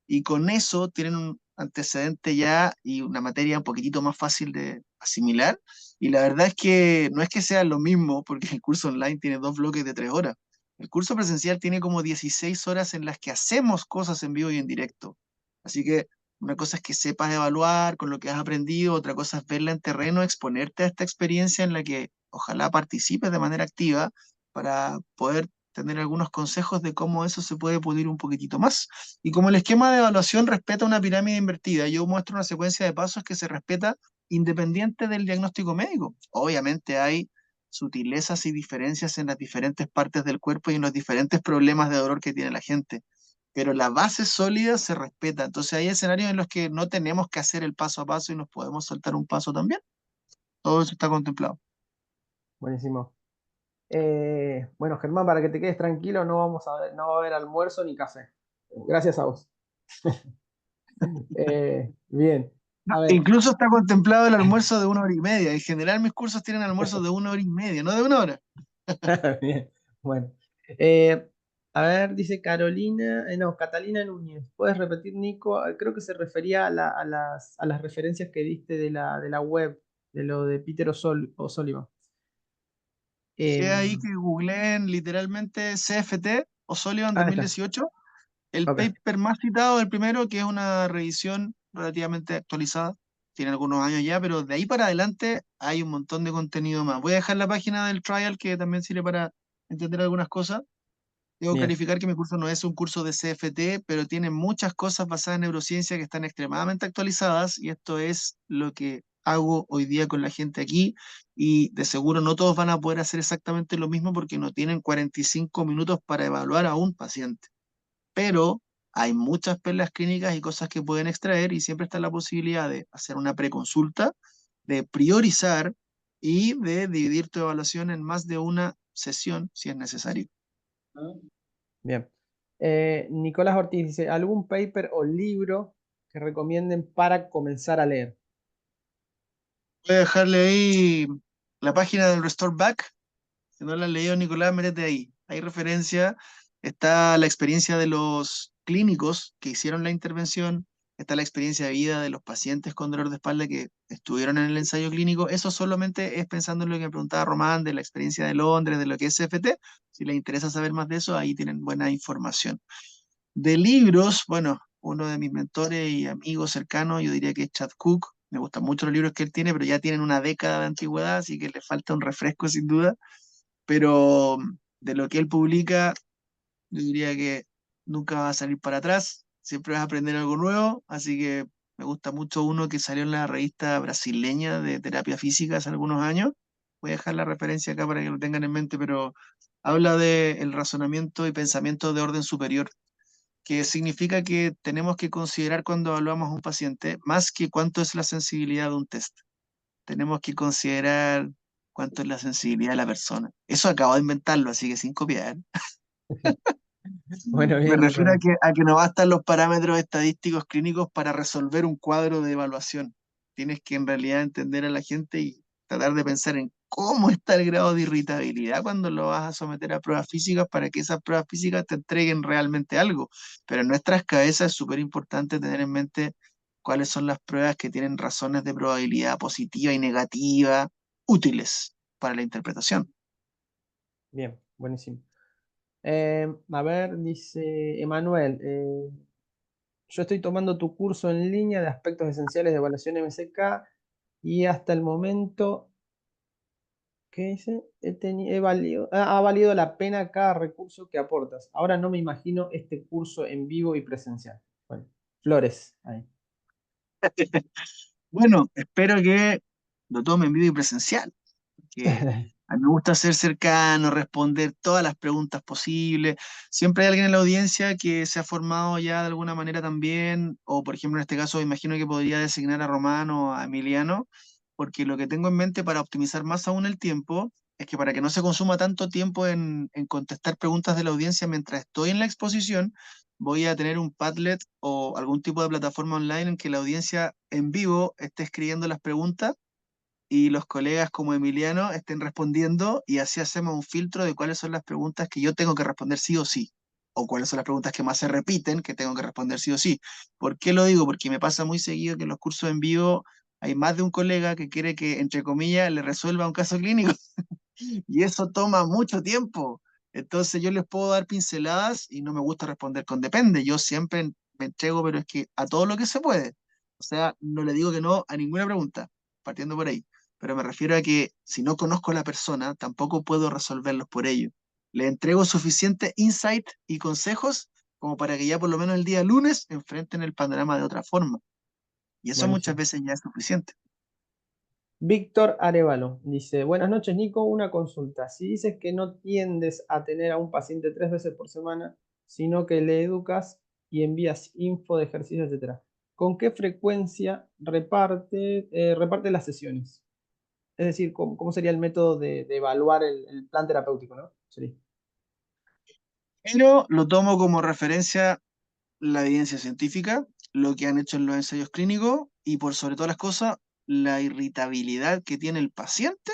Y con eso tienen un antecedente ya y una materia un poquitito más fácil de asimilar. Y la verdad es que no es que sea lo mismo, porque el curso online tiene 2 bloques de 3 horas. El curso presencial tiene como 16 horas en las que hacemos cosas en vivo y en directo. Así que una cosa es que sepas evaluar con lo que has aprendido, otra cosa es verla en terreno, exponerte a esta experiencia en la que ojalá participes de manera activa para poder tener algunos consejos de cómo eso se puede pulir un poquitito más. Y como el esquema de evaluación respeta una pirámide invertida, yo muestro una secuencia de pasos que se respeta independiente del diagnóstico médico. Obviamente hay sutilezas y diferencias en las diferentes partes del cuerpo y en los diferentes problemas de dolor que tiene la gente, pero la base sólida se respeta. Entonces hay escenarios en los que no tenemos que hacer el paso a paso y nos podemos saltar un paso también. Todo eso está contemplado. Buenísimo. Bueno, Germán, para que te quedes tranquilo, no va a haber almuerzo ni café. Gracias a vos. Bien. No, A ver, incluso está contemplado el almuerzo de 1 hora y media. En general mis cursos tienen almuerzos de 1 hora y media, no de 1 hora. bien. Bueno. Eh, a ver, dice Carolina, no, Catalina Núñez. ¿Puedes repetir, Nico? Creo que se refería a las referencias que diste de la web, de lo de Peter O'Sullivan. Dejé ahí Em, que googleen literalmente CFT o Sullivan ahí está. 2018. El Ok. paper más citado, el primero, que es una revisión relativamente actualizada, tiene algunos años ya, pero de ahí para adelante hay un montón de contenido más. Voy a dejar la página del trial que también sirve para entender algunas cosas. Debo Bien. clarificar que mi curso no es un curso de CFT, pero tiene muchas cosas basadas en neurociencia que están extremadamente actualizadas y esto es lo que hago hoy día con la gente aquí y de seguro no todos van a poder hacer exactamente lo mismo porque no tienen 45 minutos para evaluar a un paciente, pero hay muchas perlas clínicas y cosas que pueden extraer y siempre está la posibilidad de hacer una preconsulta, de priorizar y de dividir tu evaluación en más de una sesión si es necesario. Bien. Nicolás Ortiz dice, ¿algún paper o libro que recomienden para comenzar a leer? Voy a dejarle ahí la página del Restore Back, si no la has leído, Nicolás, métete ahí. Hay referencia, está la experiencia de los clínicos que hicieron la intervención, está la experiencia de vida de los pacientes con dolor de espalda que estuvieron en el ensayo clínico. Eso solamente es pensando en lo que me preguntaba Román, de la experiencia de Londres, de lo que es CFT. Si les interesa saber más de eso, ahí tienen buena información. De libros, bueno, uno de mis mentores y amigos cercanos, yo diría que es Chad Cook. Me gustan mucho los libros que él tiene, pero ya tienen una década de antigüedad, así que le falta un refresco sin duda. Pero de lo que él publica, yo diría que nunca vas a salir para atrás, siempre vas a aprender algo nuevo, así que me gusta mucho uno que salió en la revista brasileña de terapia física hace algunos años. Voy a dejar la referencia acá para que lo tengan en mente, pero habla de el razonamiento y pensamiento de orden superior, que significa que tenemos que considerar cuando evaluamos a un paciente más que cuánto es la sensibilidad de un test. Tenemos que considerar cuánto es la sensibilidad de la persona. Eso acabo de inventarlo, así que sin copiar. Bueno, Me bien, refiero Nicolás. a que no bastan los parámetros estadísticos clínicos para resolver un cuadro de evaluación. Tienes que en realidad entender a la gente y tratar de pensar en cómo está el grado de irritabilidad cuando lo vas a someter a pruebas físicas para que esas pruebas físicas te entreguen realmente algo. Pero en nuestras cabezas es súper importante tener en mente cuáles son las pruebas que tienen razones de probabilidad positiva y negativa útiles para la interpretación. Bien, buenísimo. A ver, dice Emanuel, yo estoy tomando tu curso en línea de aspectos esenciales de evaluación MSK y hasta el momento, ¿qué dice? Ha valido la pena cada recurso que aportas. Ahora no me imagino este curso en vivo y presencial. Bueno, flores ahí. Bueno, espero que lo tomen en vivo y presencial, que a mí me gusta ser cercano, responder todas las preguntas posibles. Siempre hay alguien en la audiencia que se ha formado ya de alguna manera también, o por ejemplo en este caso imagino que podría designar a Román o a Emiliano, porque lo que tengo en mente para optimizar más aún el tiempo es que para que no se consuma tanto tiempo en contestar preguntas de la audiencia mientras estoy en la exposición, voy a tener un Padlet o algún tipo de plataforma online en que la audiencia en vivo esté escribiendo las preguntas y los colegas como Emiliano estén respondiendo y así hacemos un filtro de cuáles son las preguntas que yo tengo que responder sí o sí, o cuáles son las preguntas que más se repiten que tengo que responder sí o sí. ¿Por qué lo digo? Porque me pasa muy seguido que en los cursos en vivo hay más de un colega que quiere que, entre comillas, le resuelva un caso clínico y eso toma mucho tiempo. Entonces yo les puedo dar pinceladas y no me gusta responder con depende. Yo siempre me entrego, pero es que a todo lo que se puede. O sea, no le digo que no a ninguna pregunta, partiendo por ahí. Pero me refiero a que si no conozco a la persona, tampoco puedo resolverlos por ello. Le entrego suficiente insight y consejos como para que ya por lo menos el día lunes enfrenten el panorama de otra forma. Y eso muchas Buenísimo. veces ya es suficiente. Víctor Arevalo dice, buenas noches Nico, una consulta. Si dices que no tiendes a tener a un paciente 3 veces por semana, sino que le educas y envías info de ejercicio, etcétera, ¿con qué frecuencia reparte las sesiones? Es decir, ¿cómo sería el método de evaluar el plan terapéutico, ¿no? Sería. Pero lo tomo como referencia la evidencia científica, lo que han hecho en los ensayos clínicos y por sobre todas las cosas, la irritabilidad que tiene el paciente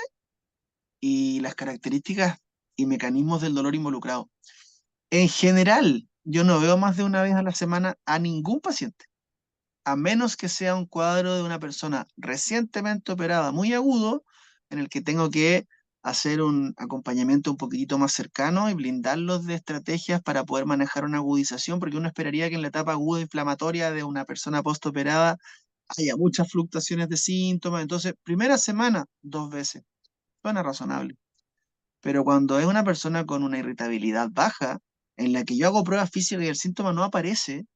y las características y mecanismos del dolor involucrado. En general, yo no veo más de una vez a la semana a ningún paciente, a menos que sea un cuadro de una persona recientemente operada muy agudo, en el que tengo que hacer un acompañamiento un poquitito más cercano y blindarlos de estrategias para poder manejar una agudización, porque uno esperaría que en la etapa aguda inflamatoria de una persona postoperada haya muchas fluctuaciones de síntomas. Entonces, primera semana, 2 veces, suena razonable. Pero cuando es una persona con una irritabilidad baja, en la que yo hago pruebas físicas y el síntoma no aparece,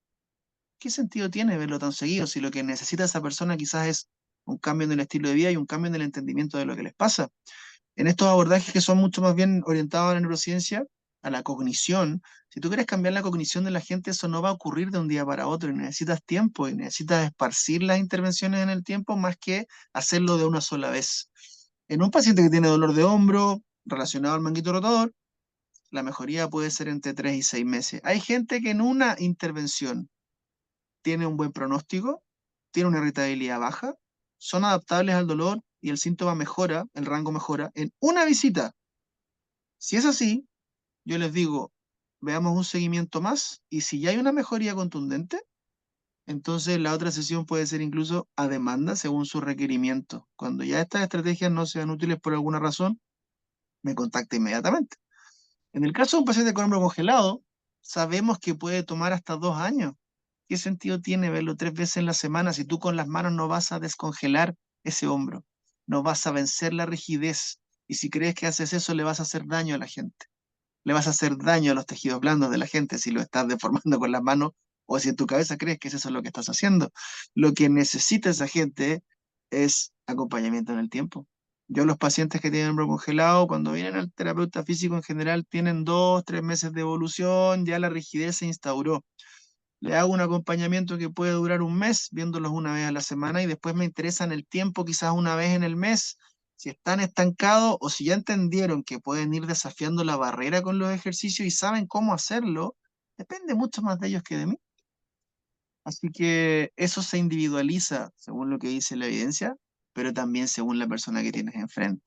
¿qué sentido tiene verlo tan seguido si lo que necesita esa persona quizás es un cambio en el estilo de vida y un cambio en el entendimiento de lo que les pasa? En estos abordajes que son mucho más bien orientados a la neurociencia, a la cognición, si tú quieres cambiar la cognición de la gente, eso no va a ocurrir de un día para otro y necesitas tiempo y necesitas esparcir las intervenciones en el tiempo más que hacerlo de una sola vez. En un paciente que tiene dolor de hombro relacionado al manguito rotador, la mejoría puede ser entre 3 y 6 meses. Hay gente que en una intervención tiene un buen pronóstico, tiene una irritabilidad baja, son adaptables al dolor y el síntoma mejora, el rango mejora, en una visita. Si es así, yo les digo, veamos un seguimiento más, y si ya hay una mejoría contundente, entonces la otra sesión puede ser incluso a demanda según su requerimiento. Cuando ya estas estrategias no sean útiles por alguna razón, me contacta inmediatamente. En el caso de un paciente con hombro congelado, sabemos que puede tomar hasta 2 años. ¿Qué sentido tiene verlo 3 veces en la semana si tú con las manos no vas a descongelar ese hombro? No vas a vencer la rigidez. Y si crees que haces eso, le vas a hacer daño a la gente. Le vas a hacer daño a los tejidos blandos de la gente si lo estás deformando con las manos o si en tu cabeza crees que es eso lo que estás haciendo. Lo que necesita esa gente es acompañamiento en el tiempo. Yo los pacientes que tienen hombro congelado, cuando vienen al terapeuta físico en general, tienen 2, 3 meses de evolución, ya la rigidez se instauró. Le hago un acompañamiento que puede durar un mes, viéndolos una vez a la semana, y después me interesa en el tiempo, quizás una vez en el mes, si están estancados o si ya entendieron que pueden ir desafiando la barrera con los ejercicios y saben cómo hacerlo, depende mucho más de ellos que de mí. Así que eso se individualiza según lo que dice la evidencia, pero también según la persona que tienes enfrente.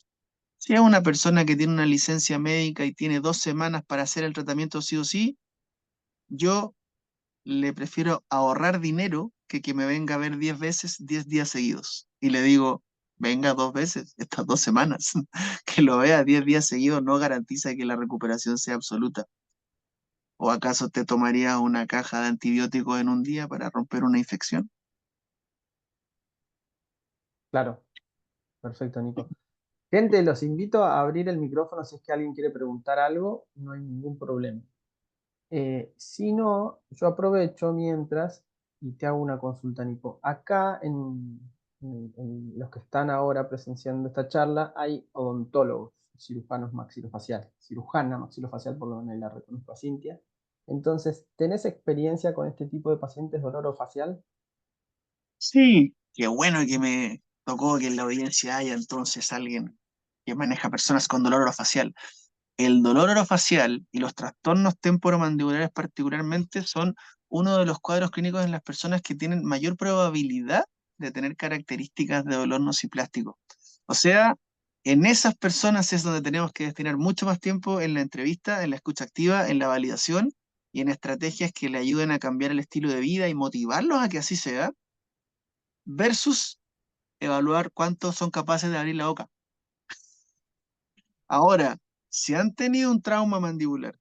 Si es una persona que tiene una licencia médica y tiene 2 semanas para hacer el tratamiento sí o sí, yo le prefiero ahorrar dinero que me venga a ver 10 veces, 10 días seguidos. Y le digo, venga 2 veces, estas 2 semanas. Que lo vea 10 días seguidos no garantiza que la recuperación sea absoluta. ¿O acaso te tomaría una caja de antibióticos en un día para romper una infección? Claro, perfecto, Nico. Gente, los invito a abrir el micrófono si es que alguien quiere preguntar algo, no hay ningún problema. Si no, yo aprovecho mientras y te hago una consulta, Nico. Acá en los que están ahora presenciando esta charla hay odontólogos, cirujanos maxilofaciales, cirujana maxilofacial, por lo menos la reconozco a Cintia. Entonces, ¿tenés experiencia con este tipo de pacientes dolor orofacial? Sí, qué bueno que me tocó que en la audiencia haya entonces alguien que maneja personas con dolor orofacial. El dolor orofacial y los trastornos temporomandibulares particularmente son uno de los cuadros clínicos en las personas que tienen mayor probabilidad de tener características de dolor nociplástico. O sea, en esas personas es donde tenemos que destinar mucho más tiempo en la entrevista, en la escucha activa, en la validación y en estrategias que le ayuden a cambiar el estilo de vida y motivarlos a que así sea, versus evaluar cuántos son capaces de abrir la boca. Ahora, si han tenido un trauma mandibular,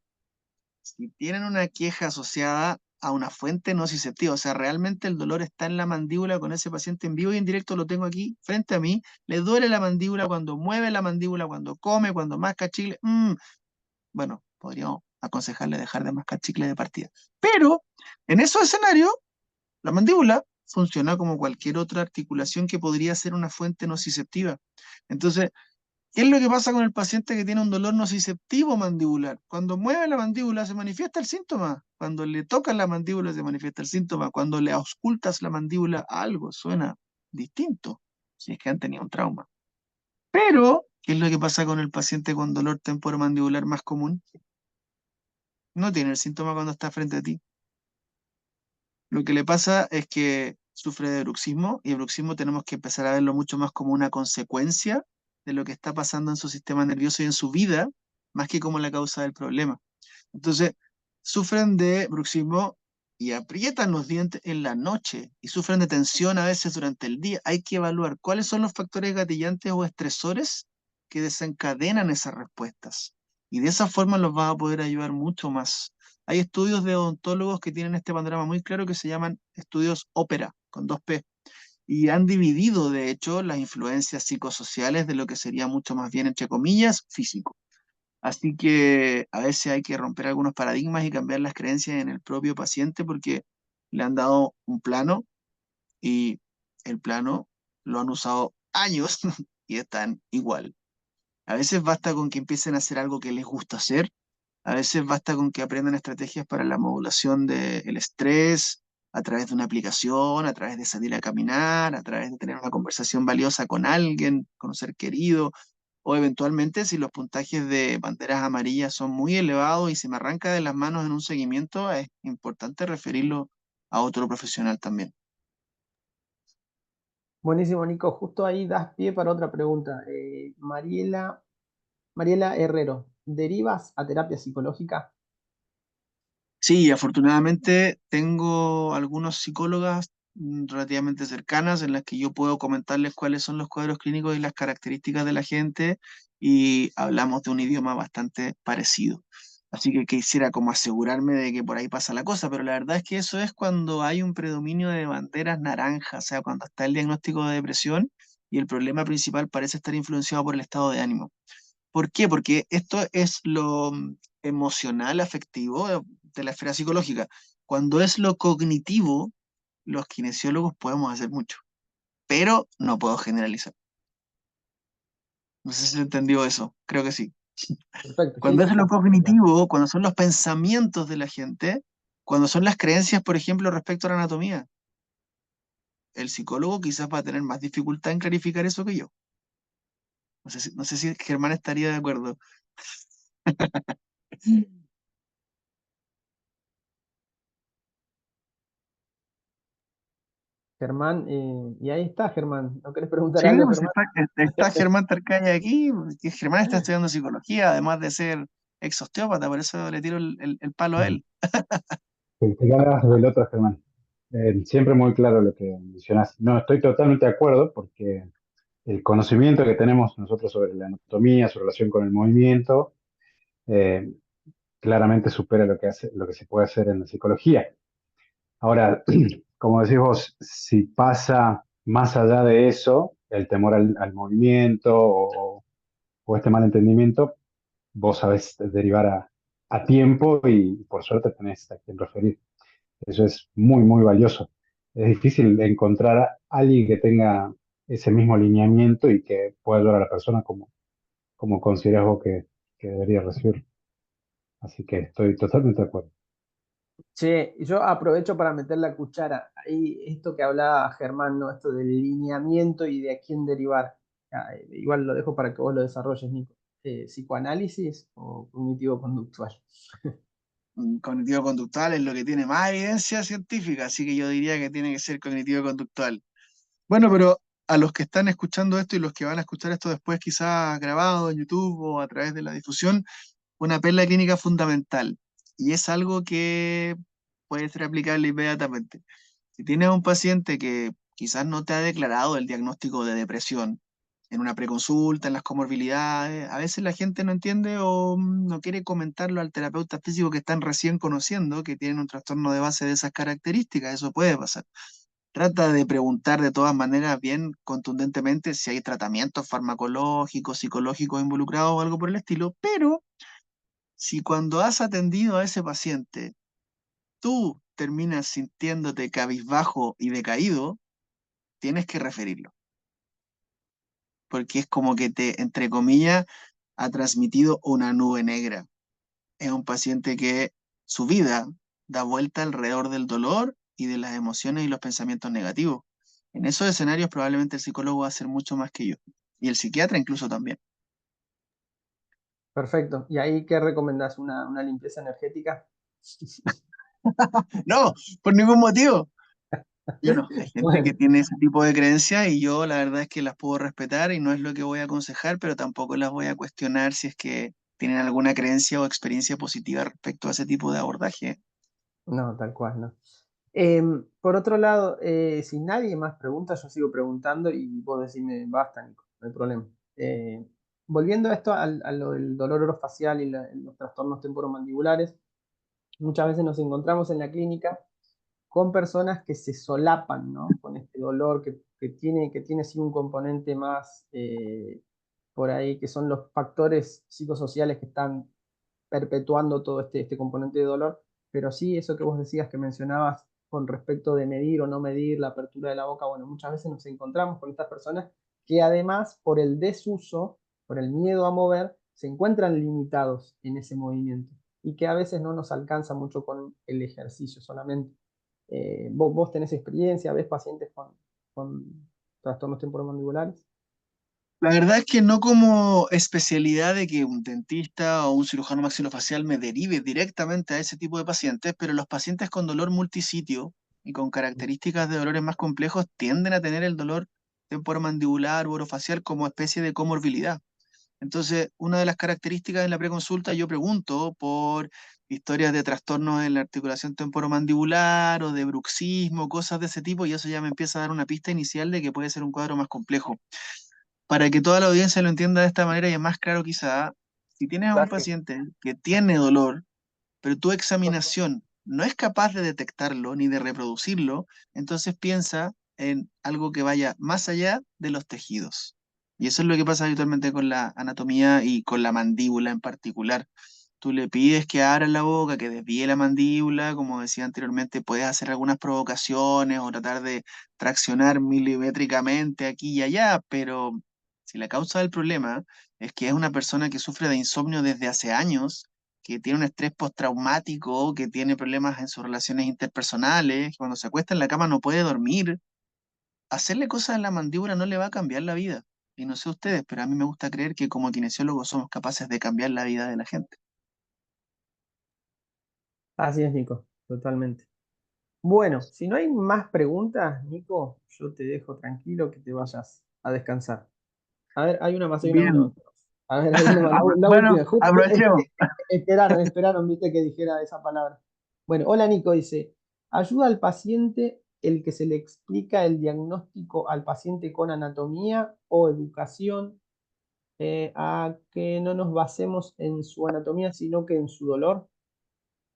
si tienen una queja asociada a una fuente nociceptiva, o sea, realmente el dolor está en la mandíbula con ese paciente en vivo y en directo, lo tengo aquí frente a mí, le duele la mandíbula cuando mueve la mandíbula, cuando come, cuando masca chicle, bueno, podríamos aconsejarle dejar de mascar chicle de partida. Pero en esos escenarios, la mandíbula funciona como cualquier otra articulación que podría ser una fuente nociceptiva. Entonces, ¿qué es lo que pasa con el paciente que tiene un dolor nociceptivo mandibular? Cuando mueve la mandíbula se manifiesta el síntoma. Cuando le tocas la mandíbula se manifiesta el síntoma. Cuando le auscultas la mandíbula algo suena distinto, si es que han tenido un trauma. Pero, ¿qué es lo que pasa con el paciente con dolor temporomandibular más común? No tiene el síntoma cuando está frente a ti. Lo que le pasa es que sufre de bruxismo y el bruxismo tenemos que empezar a verlo mucho más como una consecuencia de lo que está pasando en su sistema nervioso y en su vida, más que como la causa del problema. Entonces, sufren de bruxismo y aprietan los dientes en la noche y sufren de tensión a veces durante el día. Hay que evaluar cuáles son los factores gatillantes o estresores que desencadenan esas respuestas. Y de esa forma los vas a poder ayudar mucho más. Hay estudios de odontólogos que tienen este panorama muy claro que se llaman estudios ópera, con 2P, y han dividido, de hecho, las influencias psicosociales de lo que sería mucho más bien, entre comillas, físico. Así que a veces hay que romper algunos paradigmas y cambiar las creencias en el propio paciente porque le han dado un plano y el plano lo han usado años y están igual. A veces basta con que empiecen a hacer algo que les gusta hacer. A veces basta con que aprendan estrategias para la modulación del estrés, a través de una aplicación, a través de salir a caminar, a través de tener una conversación valiosa con alguien, con un ser querido, o eventualmente si los puntajes de banderas amarillas son muy elevados y se me arranca de las manos en un seguimiento, es importante referirlo a otro profesional también. Buenísimo, Nico. Justo ahí das pie para otra pregunta. Mariela Herrero, ¿derivas a terapia psicológica? Sí, afortunadamente tengo algunos psicólogas relativamente cercanas en las que yo puedo comentarles cuáles son los cuadros clínicos y las características de la gente y hablamos de un idioma bastante parecido. Así que quisiera como asegurarme de que por ahí pasa la cosa, pero la verdad es que eso es cuando hay un predominio de banderas naranjas, o sea, cuando está el diagnóstico de depresión y el problema principal parece estar influenciado por el estado de ánimo. ¿Por qué? Porque esto es lo emocional, afectivo de la esfera psicológica. Cuando es lo cognitivo, los kinesiólogos podemos hacer mucho, pero no puedo generalizar. No sé si se entendió eso, creo que sí. Perfecto, sí, Cuando sí, es lo sí. Claro. cognitivo, cuando son los pensamientos de la gente, cuando son las creencias, por ejemplo, respecto a la anatomía, el psicólogo quizás va a tener más dificultad en clarificar eso que yo. No sé si Germán estaría de acuerdo. Germán, y ahí está, Germán. ¿No querés preguntar Sí, algo, pues Germán? está Germán Tarcaya aquí, que Germán está estudiando psicología, además de ser ex osteópata, por eso le tiro el palo a Ujú. él. Que hagas del otro, Germán. Siempre muy claro lo que mencionas. No, estoy totalmente de acuerdo porque el conocimiento que tenemos nosotros sobre la anatomía, su relación con el movimiento, eh, claramente supera lo que se puede hacer en la psicología. Ahora, como decís vos, si pasa más allá de eso, el temor al movimiento o este malentendimiento, vos sabés derivar a tiempo y por suerte tenés a quien referir. Eso es muy, muy valioso. Es difícil encontrar a alguien que tenga ese mismo alineamiento y que pueda ayudar a la persona como consideras vos que debería recibir. Así que estoy totalmente de acuerdo. Che, yo aprovecho para meter la cuchara. Ahí, esto que hablaba Germán, ¿no? Esto del lineamiento y de a quién derivar. Igual lo dejo para que vos lo desarrolles, Nico. ¿Psicoanálisis o cognitivo-conductual? Cognitivo-conductual es lo que tiene más evidencia científica, así que yo diría que tiene que ser cognitivo-conductual. Bueno, pero a los que están escuchando esto y los que van a escuchar esto después, quizás grabado en YouTube o a través de la difusión, una perla clínica fundamental. Y es algo que puede ser aplicable inmediatamente. Si tienes un paciente que quizás no te ha declarado el diagnóstico de depresión en una preconsulta, en las comorbilidades, a veces la gente no entiende o no quiere comentarlo al terapeuta físico que están recién conociendo, que tienen un trastorno de base de esas características, eso puede pasar. Trata de preguntar de todas maneras bien contundentemente si hay tratamientos farmacológicos, psicológicos involucrados o algo por el estilo, pero si cuando has atendido a ese paciente tú terminas sintiéndote cabizbajo y decaído, tienes que referirlo, porque es como que te, entre comillas, ha transmitido una nube negra. Es un paciente que su vida da vuelta alrededor del dolor y de las emociones y los pensamientos negativos. En esos escenarios probablemente el psicólogo va a hacer mucho más que yo, y el psiquiatra incluso también. Perfecto. ¿Y ahí qué recomendás? ¿Una limpieza energética? No, por ningún motivo. Bueno, hay gente que Bueno, tiene ese tipo de creencias y yo la verdad es que las puedo respetar y no es lo que voy a aconsejar, pero tampoco las voy a cuestionar si es que tienen alguna creencia o experiencia positiva respecto a ese tipo de abordaje. no, tal cual, ¿no? Por otro lado, si nadie más pregunta, yo sigo preguntando y vos decime, basta, Nico, no hay problema. Volviendo a esto, a lo del dolor orofacial y los trastornos temporomandibulares, muchas veces nos encontramos en la clínica con personas que se solapan, ¿no? Con este dolor que tiene sí un componente más por ahí, que son los factores psicosociales que están perpetuando todo este componente de dolor, pero sí eso que vos decías, que mencionabas con respecto de medir o no medir la apertura de la boca, bueno, muchas veces nos encontramos con estas personas que además por el desuso, por el miedo a mover, se encuentran limitados en ese movimiento y que a veces no nos alcanza mucho con el ejercicio solamente. ¿Vos tenés experiencia, ves pacientes con trastornos temporomandibulares? La verdad es que no como especialidad de que un dentista o un cirujano maxilofacial me derive directamente a ese tipo de pacientes, pero los pacientes con dolor multisitio y con características de dolores más complejos tienden a tener el dolor temporomandibular u orofacial como especie de comorbilidad. Entonces, una de las características en la preconsulta, yo pregunto por historias de trastornos en la articulación temporomandibular o de bruxismo, cosas de ese tipo, y eso ya me empieza a dar una pista inicial de que puede ser un cuadro más complejo. Para que toda la audiencia lo entienda de esta manera y es más claro quizá, si tienes a un Gracias. paciente que tiene dolor, pero tu examinación no es capaz de detectarlo ni de reproducirlo, entonces piensa en algo que vaya más allá de los tejidos. Y eso es lo que pasa habitualmente con la anatomía y con la mandíbula en particular. Tú le pides que abra la boca, que desvíe la mandíbula, como decía anteriormente, puedes hacer algunas provocaciones o tratar de traccionar milimétricamente aquí y allá, pero si la causa del problema es que es una persona que sufre de insomnio desde hace años, que tiene un estrés postraumático, que tiene problemas en sus relaciones interpersonales, que cuando se acuesta en la cama no puede dormir, hacerle cosas en la mandíbula no le va a cambiar la vida. Y no sé ustedes, pero a mí me gusta creer que como kinesiólogos somos capaces de cambiar la vida de la gente. Así es, Nico, totalmente. Bueno, si no hay más preguntas, Nico, yo te dejo tranquilo que te vayas a descansar. A ver, hay una más, hay una más. Bien. A ver, hay una más. La Bueno, última. aprovechemos. Esperaron, viste, que dijera esa palabra. Bueno, hola Nico, dice, ayuda al paciente el que se le explica el diagnóstico al paciente con anatomía o educación, a que no nos basemos en su anatomía, sino que en su dolor.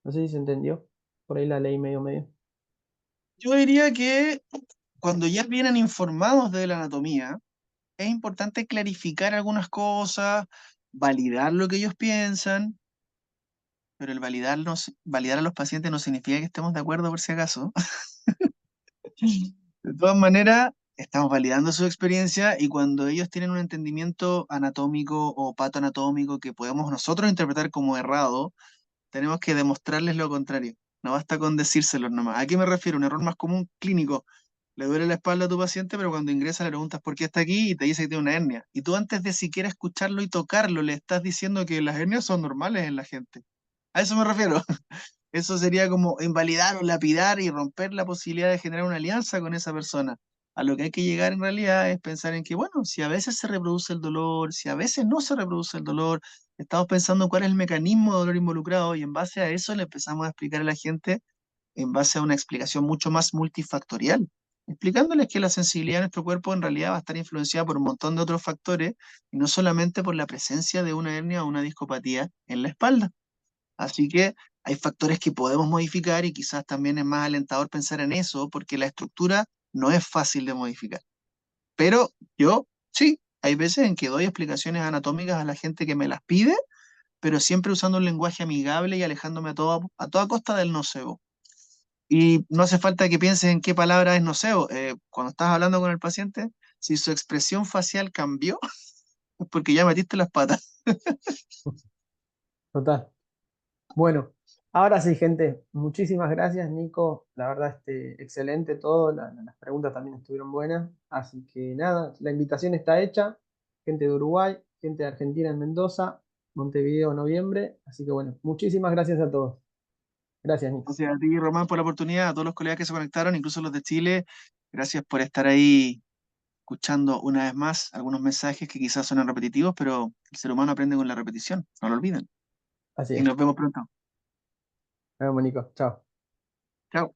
No sé si se entendió. Por ahí la leí medio medio. Yo diría que cuando ya vienen informados de la anatomía, es importante clarificar algunas cosas, validar lo que ellos piensan, pero el validar a los pacientes no significa que estemos de acuerdo por si acaso. De todas maneras, estamos validando su experiencia y cuando ellos tienen un entendimiento anatómico o patoanatómico que podemos nosotros interpretar como errado, tenemos que demostrarles lo contrario. No basta con decírselos nomás. ¿A qué me refiero? Un error más común clínico. Le duele la espalda a tu paciente, pero cuando ingresa le preguntas por qué está aquí y te dice que tiene una hernia. Y tú antes de siquiera escucharlo y tocarlo, le estás diciendo que las hernias son normales en la gente. A eso me refiero. Eso sería como invalidar o lapidar y romper la posibilidad de generar una alianza con esa persona. A lo que hay que llegar en realidad es pensar en que, bueno, si a veces se reproduce el dolor, si a veces no se reproduce el dolor, estamos pensando cuál es el mecanismo de dolor involucrado y en base a eso le empezamos a explicar a la gente en base a una explicación mucho más multifactorial, explicándoles que la sensibilidad de nuestro cuerpo en realidad va a estar influenciada por un montón de otros factores y no solamente por la presencia de una hernia o una discopatía en la espalda. Así que hay factores que podemos modificar y quizás también es más alentador pensar en eso porque la estructura no es fácil de modificar. Pero yo sí, hay veces en que doy explicaciones anatómicas a la gente que me las pide, pero siempre usando un lenguaje amigable y alejándome a toda costa del nocebo. Y no hace falta que pienses en qué palabra es nocebo. Cuando estás hablando con el paciente, si su expresión facial cambió, es porque ya metiste las patas. Total. Bueno, ahora sí, gente, muchísimas gracias, Nico. La verdad, excelente todo. Las preguntas también estuvieron buenas. Así que nada, la invitación está hecha. Gente de Uruguay, gente de Argentina en Mendoza, Montevideo, noviembre. Así que bueno, muchísimas gracias a todos. Gracias, Nico. Gracias a ti, Román, por la oportunidad, a todos los colegas que se conectaron, incluso los de Chile. Gracias por estar ahí escuchando una vez más algunos mensajes que quizás suenan repetitivos, pero el ser humano aprende con la repetición, no lo olviden. Así Y es. nos vemos pronto. Nos vemos, Nico. Chao. Chao.